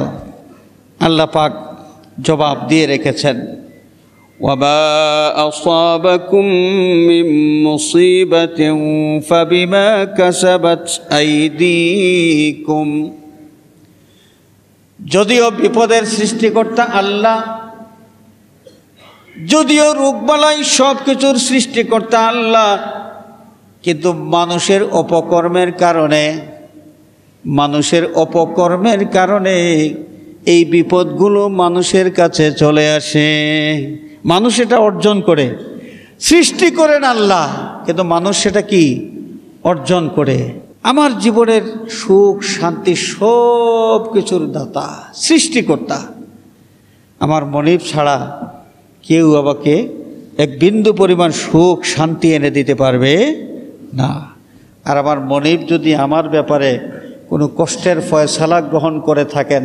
আল্লাহ পাক জবাব দিয়ে রেখেছেন, ওয়ামা আসাবাকুম মিন মুসিবাতিন ফাবিমা কাসাবাত আইদিকুম। যদিও বিপদের সৃষ্টিকর্তা আল্লাহ, যদিও রোগবালাই সব কিছুর সৃষ্টিকর্তা আল্লাহ, কিন্তু মানুষের অপকর্মের কারণে এই বিপদগুলো মানুষের কাছে চলে আসে। মানুষ এটা অর্জন করে, সৃষ্টি করেন আল্লাহ, কিন্তু মানুষ সেটা কি অর্জন করে। আমার জীবনের সুখ শান্তি সব কিছুর দাতা সৃষ্টিকর্তা, আমার মনিব ছাড়া কেউ আমাকে এক বিন্দু পরিমাণ সুখ শান্তি এনে দিতে পারবে না। আর আমার মনিব যদি আমার ব্যাপারে কোনো কষ্টের ফয়সালা গ্রহণ করে থাকেন,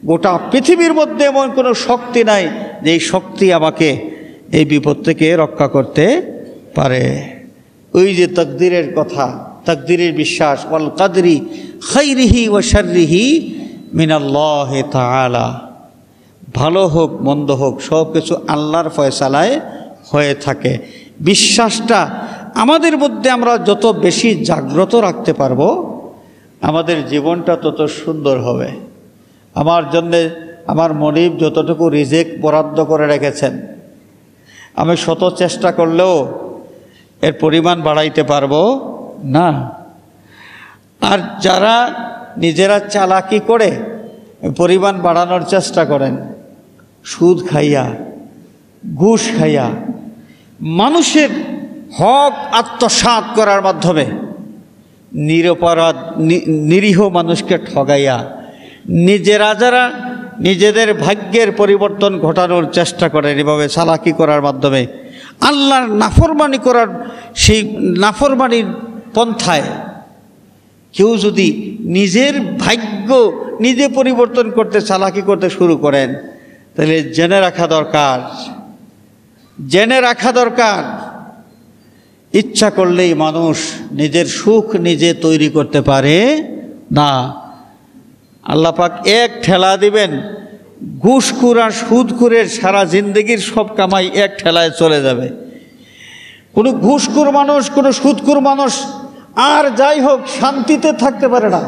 গোটা পৃথিবীর মধ্যে এমন কোনো শক্তি নাই যে এই শক্তি আমাকে এই বিপদ থেকে রক্ষা করতে পারে। ওই যে তাকদীরের কথা, তাকদীরের বিশ্বাস, ওয়াল কাদরি খাইরিহি ওয়া শাররিহি মিনাল্লাহি তাআলা, ভালো হোক মন্দ হোক সব কিছু আল্লাহর ফয়সালায় হয়ে থাকে। বিশ্বাসটা আমাদের মধ্যে আমরা যত বেশি জাগ্রত রাখতে পারবো, আমাদের জীবনটা তত সুন্দর হবে। আমার জন্যে আমার মনিব যতটুকু রিজিক বরাদ্দ করে রেখেছেন, আমি শত চেষ্টা করলেও এর পরিমাণ বাড়াইতে পারবো না। আর যারা নিজেরা চালাকি করে পরিমাণ বাড়ানোর চেষ্টা করেন, সুদ খাইয়া, ঘুষ খাইয়া, মানুষের হক আত্মসাৎ করার মাধ্যমে, নিরপরাধ নিরীহ মানুষকে ঠগাইয়া, নিজেরা যারা নিজেদের ভাগ্যের পরিবর্তন ঘটানোর চেষ্টা করেন, এভাবে চালাকি করার মাধ্যমে আল্লাহর নাফরমানি করার, সেই নাফরমানির পন্থায় কেউ যদি নিজের ভাগ্য নিজে পরিবর্তন করতে চালাকি করতে শুরু করেন, তাহলে জেনে রাখা দরকার ইচ্ছা করলেই মানুষ নিজের সুখ নিজে তৈরি করতে পারে না। আল্লাহ পাক এক ঠেলা দিবেন, ঘুষখোর আর সুদখোরের সারা জিন্দগির সব কামাই এক ঠেলায় চলে যাবে। কোনো ঘুষখোর মানুষ, কোনো সুদখোর মানুষ আর যাই হোক শান্তিতে থাকতে পারে না,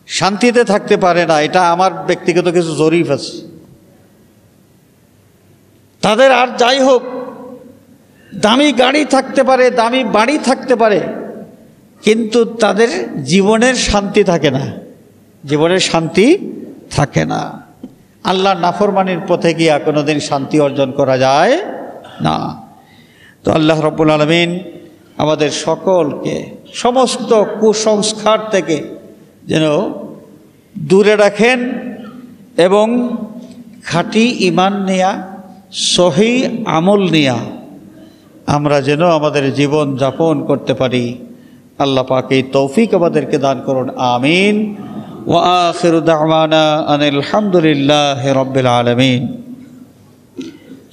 শান্তিতে থাকতে পারে না। এটা আমার ব্যক্তিগত কিছু জরিপ আছে। তাদের আর যাই হোক দামি গাড়ি থাকতে পারে, দামি বাড়ি থাকতে পারে, কিন্তু তাদের জীবনের শান্তি থাকে না, জীবনের শান্তি থাকে না। আল্লাহর নাফরমানির পথে গিয়া কোনোদিন শান্তি অর্জন করা যায় না। তো আল্লাহ রাব্বুল আলামিন আমাদের সকলকে সমস্ত কুসংস্কার থেকে যেন দূরে রাখেন এবং খাঁটি ঈমান নিয়া, সহি আমল নিয়া আমরা যেন আমাদের জীবন যাপন করতে পারি। আল্লাহ পাক এই তৌফিক আমাদেরকে দান করুন, আমিন। ওয়া আখিরু দাওয়ানা আনিল হামদুলিল্লাহি রাব্বিল আলামিন।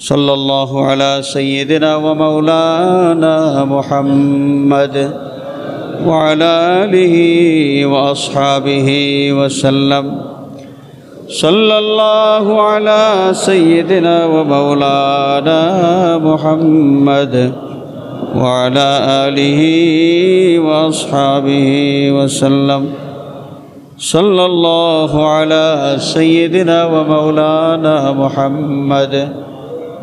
সাল্লাল্লাহু আলা সাইয়্যিদিনা ওয়া মাওলানা মুহাম্মদ ওয়া আলা আলিহি ওয়া আসহাবিহি ওয়া সাল্লাম। সাল্লাল্লাহু আলা সাইয়্যিদিনা ওয়া মাওলানা মুহাম্মদ ওয়া আলা আলিহি ওয়া আসহাবিহি ওয়া সাল্লাম। সাল্লাল্লাহু আলা সাইয়্যিদিনা ওয়া মাওলানা মুহাম্মদ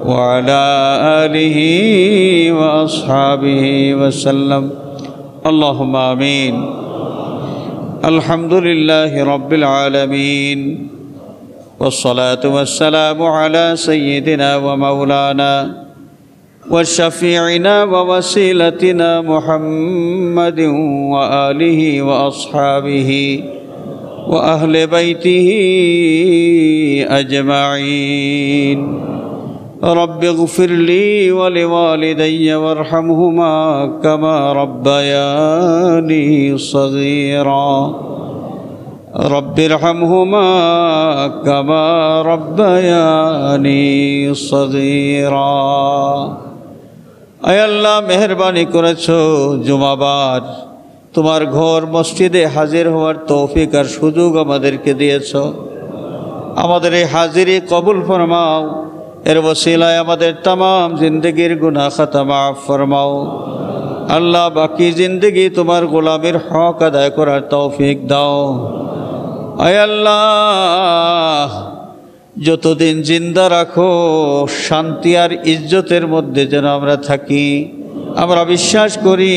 ওয়া আলা আলিহি ওয়া আসহাবিহি ওয়া সাল্লাম। আল্লাহুম্মা আমিন। আলহামদুলিল্লাহি রাব্বিল আলামিন। والصلاة والسلام على سيدنا ومولانا وشفيعنا ووسيلتنا محمد وآله وأصحابه وأهل بيته أجمعين. رب اغفر لي ولوالدي وارحمهما كما ربياني صغيرا. رب ارحمهما كما ربياني صغيرا. আয় আল্লাহ, মেহেরবানি করেছো জুমাবার তোমার ঘর মসজিদে হাজির হওয়ার তৌফিক আর সুযোগ আমাদেরকে দিয়েছো। আমাদের এই হাজিরি কবুল ফরমাও, এর ওসিলায় আমাদের तमाम জিন্দেগির গুনাহ খাতা মাফ ফরমাও। আল্লাহ, বাকি জিন্দেগি তোমার গোলামের হক আদায় করার তৌফিক দাও। আয় আল্লাহ, যতদিন জিন্দা রাখো শান্তি আর ইজ্জতের মধ্যে যেন আমরা থাকি। আমরা বিশ্বাস করি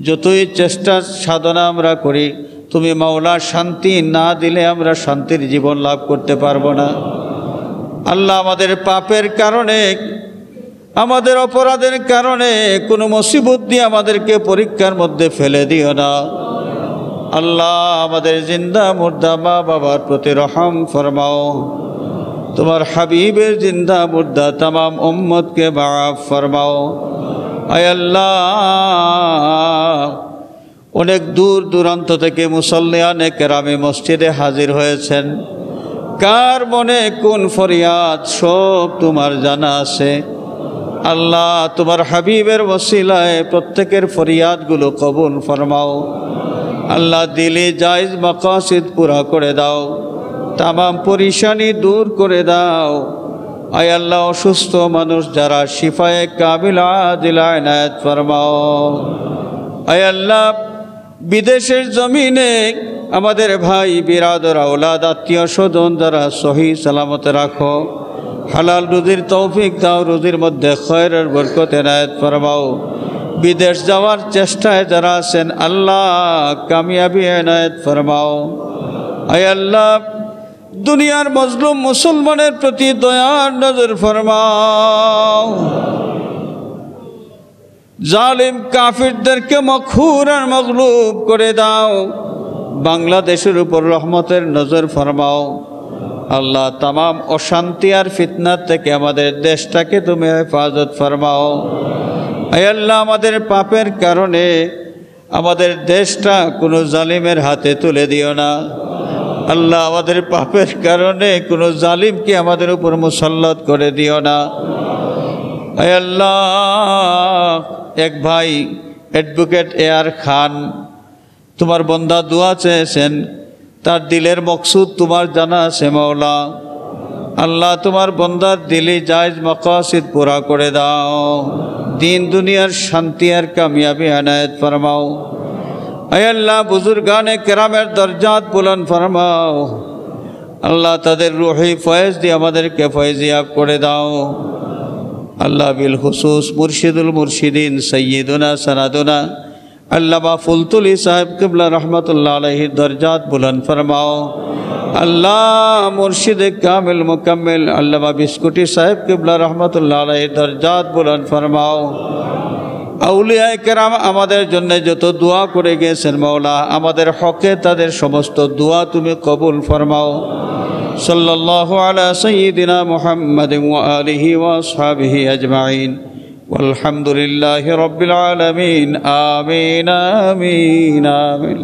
যতই চেষ্টা সাধনা আমরা করি, তুমি মাওলা শান্তি না দিলে আমরা শান্তির জীবন লাভ করতে পারবো না। আল্লাহ, আমাদের পাপের কারণে, আমাদের অপরাধের কারণে কোনো মুসিবত দিয়ে আমাদেরকে পরীক্ষার মধ্যে ফেলে দিও না। আল্লাহ, আমাদের জিন্দা মুর্দা মা বাবার প্রতি রহম ফরমাও। তোমার হাবিবের জিন্দা মুর্দা तमाम উম্মতকে মাফ ফরমাও। আয় আল্লাহ, অনেক দূর দূরান্ত থেকে মুসল্লিয়ানে কেরামে মসজিদে হাজির হয়েছেন। কার মনে কোন ফরিয়াদ সব তোমার জানা আছে। আল্লাহ তোমার হাবিবের ওসিলায় প্রত্যেকের ফরিয়াদগুলো কবুল ফরমাও। আল্লাহ দিলে জায়েজ মাকাসিদ পুরা করে দাও, তামাম পরেশানি দূর করে দাও। আয় আল্লাহ অসুস্থ মানুষ যারা শিফায়ে কামিলা আজিলা ইনায়াত ফরমাও। আয় আল্লাহ বিদেশের জমিনে আমাদের ভাই বিরাদর আওলাদ আত্মীয় স্বজন যারা সহি সালামতে রাখো, হালাল রুজির তৌফিক দাও, রুজির মধ্যে খয়রের বরকত এনায়েত ফরমাও। বিদেশ যাওয়ার চেষ্টায় যারা আছেন আল্লাহ কামিয়াবি এনায়েত ফরমাও। আয় আল্লাহ দুনিয়ার মজলুম মুসলমানের প্রতি দয়ার নজর ফরমাও। জালিম কাফিরদেরকে মখুর আর মগলুব করে দাও। বাংলাদেশের উপর রহমতের নজর ফরমাও। আল্লাহ তামাম অশান্তি আর ফিতনার থেকে আমাদের দেশটাকে তুমি হেফাজত ফরমাও। আয় আল্লাহ আমাদের পাপের কারণে আমাদের দেশটা কোনো জালিমের হাতে তুলে দিও না। আল্লাহ আমাদের পাপের কারণে কোনো জালিমকে আমাদের উপর মুসাল্লাত করে দিও না। আয় আল্লাহ এক ভাই অ্যাডভোকেট এআর খান তোমার বন্দা দোয়া চেয়েছেন, তার দিলের মকসুদ তোমার জানা আছে মাওলা। আল্লাহ তোমার বন্দার দিলে জায়েজ মাকাসিদ পুরা করে দাও, দিন দুনিয়ার শান্তি আর কামিয়াবি এনায়েত ফরমাও। আয় আল্লাহ বুজুর্গানে কেরামের দরজাত বুলন্দ ফরমাও। আল্লাহ তাদের রূহি ফয়েজ দিয়ে আমাদেরকে ফয়েজিয়াব করে দাও। আল্লাহ বিল খুসুস মুর্শিদুল মুর্শিদিন সৈয়দুনা সনাদুনা আল্লামা ফুলতুলি সাহেব কিবলা রহমতুল্লাহ আলাইহির দরজাত বুলন্দ ফরমাও। আল্লাহ মুর্শিদে কামিল মুকাম্মিল আল্লামা বিস্কুটি সাহেব কিবলা রহমতুল্লাহ আলাইহির দরজাত বুলন্দ ফরমাও। আউলিয়ায়ে কেরাম আমাদের জন্য যত দোয়া করে গেছেন মাওলা, আমাদের হকে তাদের সমস্ত দোয়া তুমি কবুল ফরমাও। সাল্লাল্লাহু আলা সাইয়্যিদিনা মুহাম্মাদিন ওয়া আলিহি ওয়া আসহাবিহি আজমাইন والحمد لله رب العالمين آمين آمين آمين।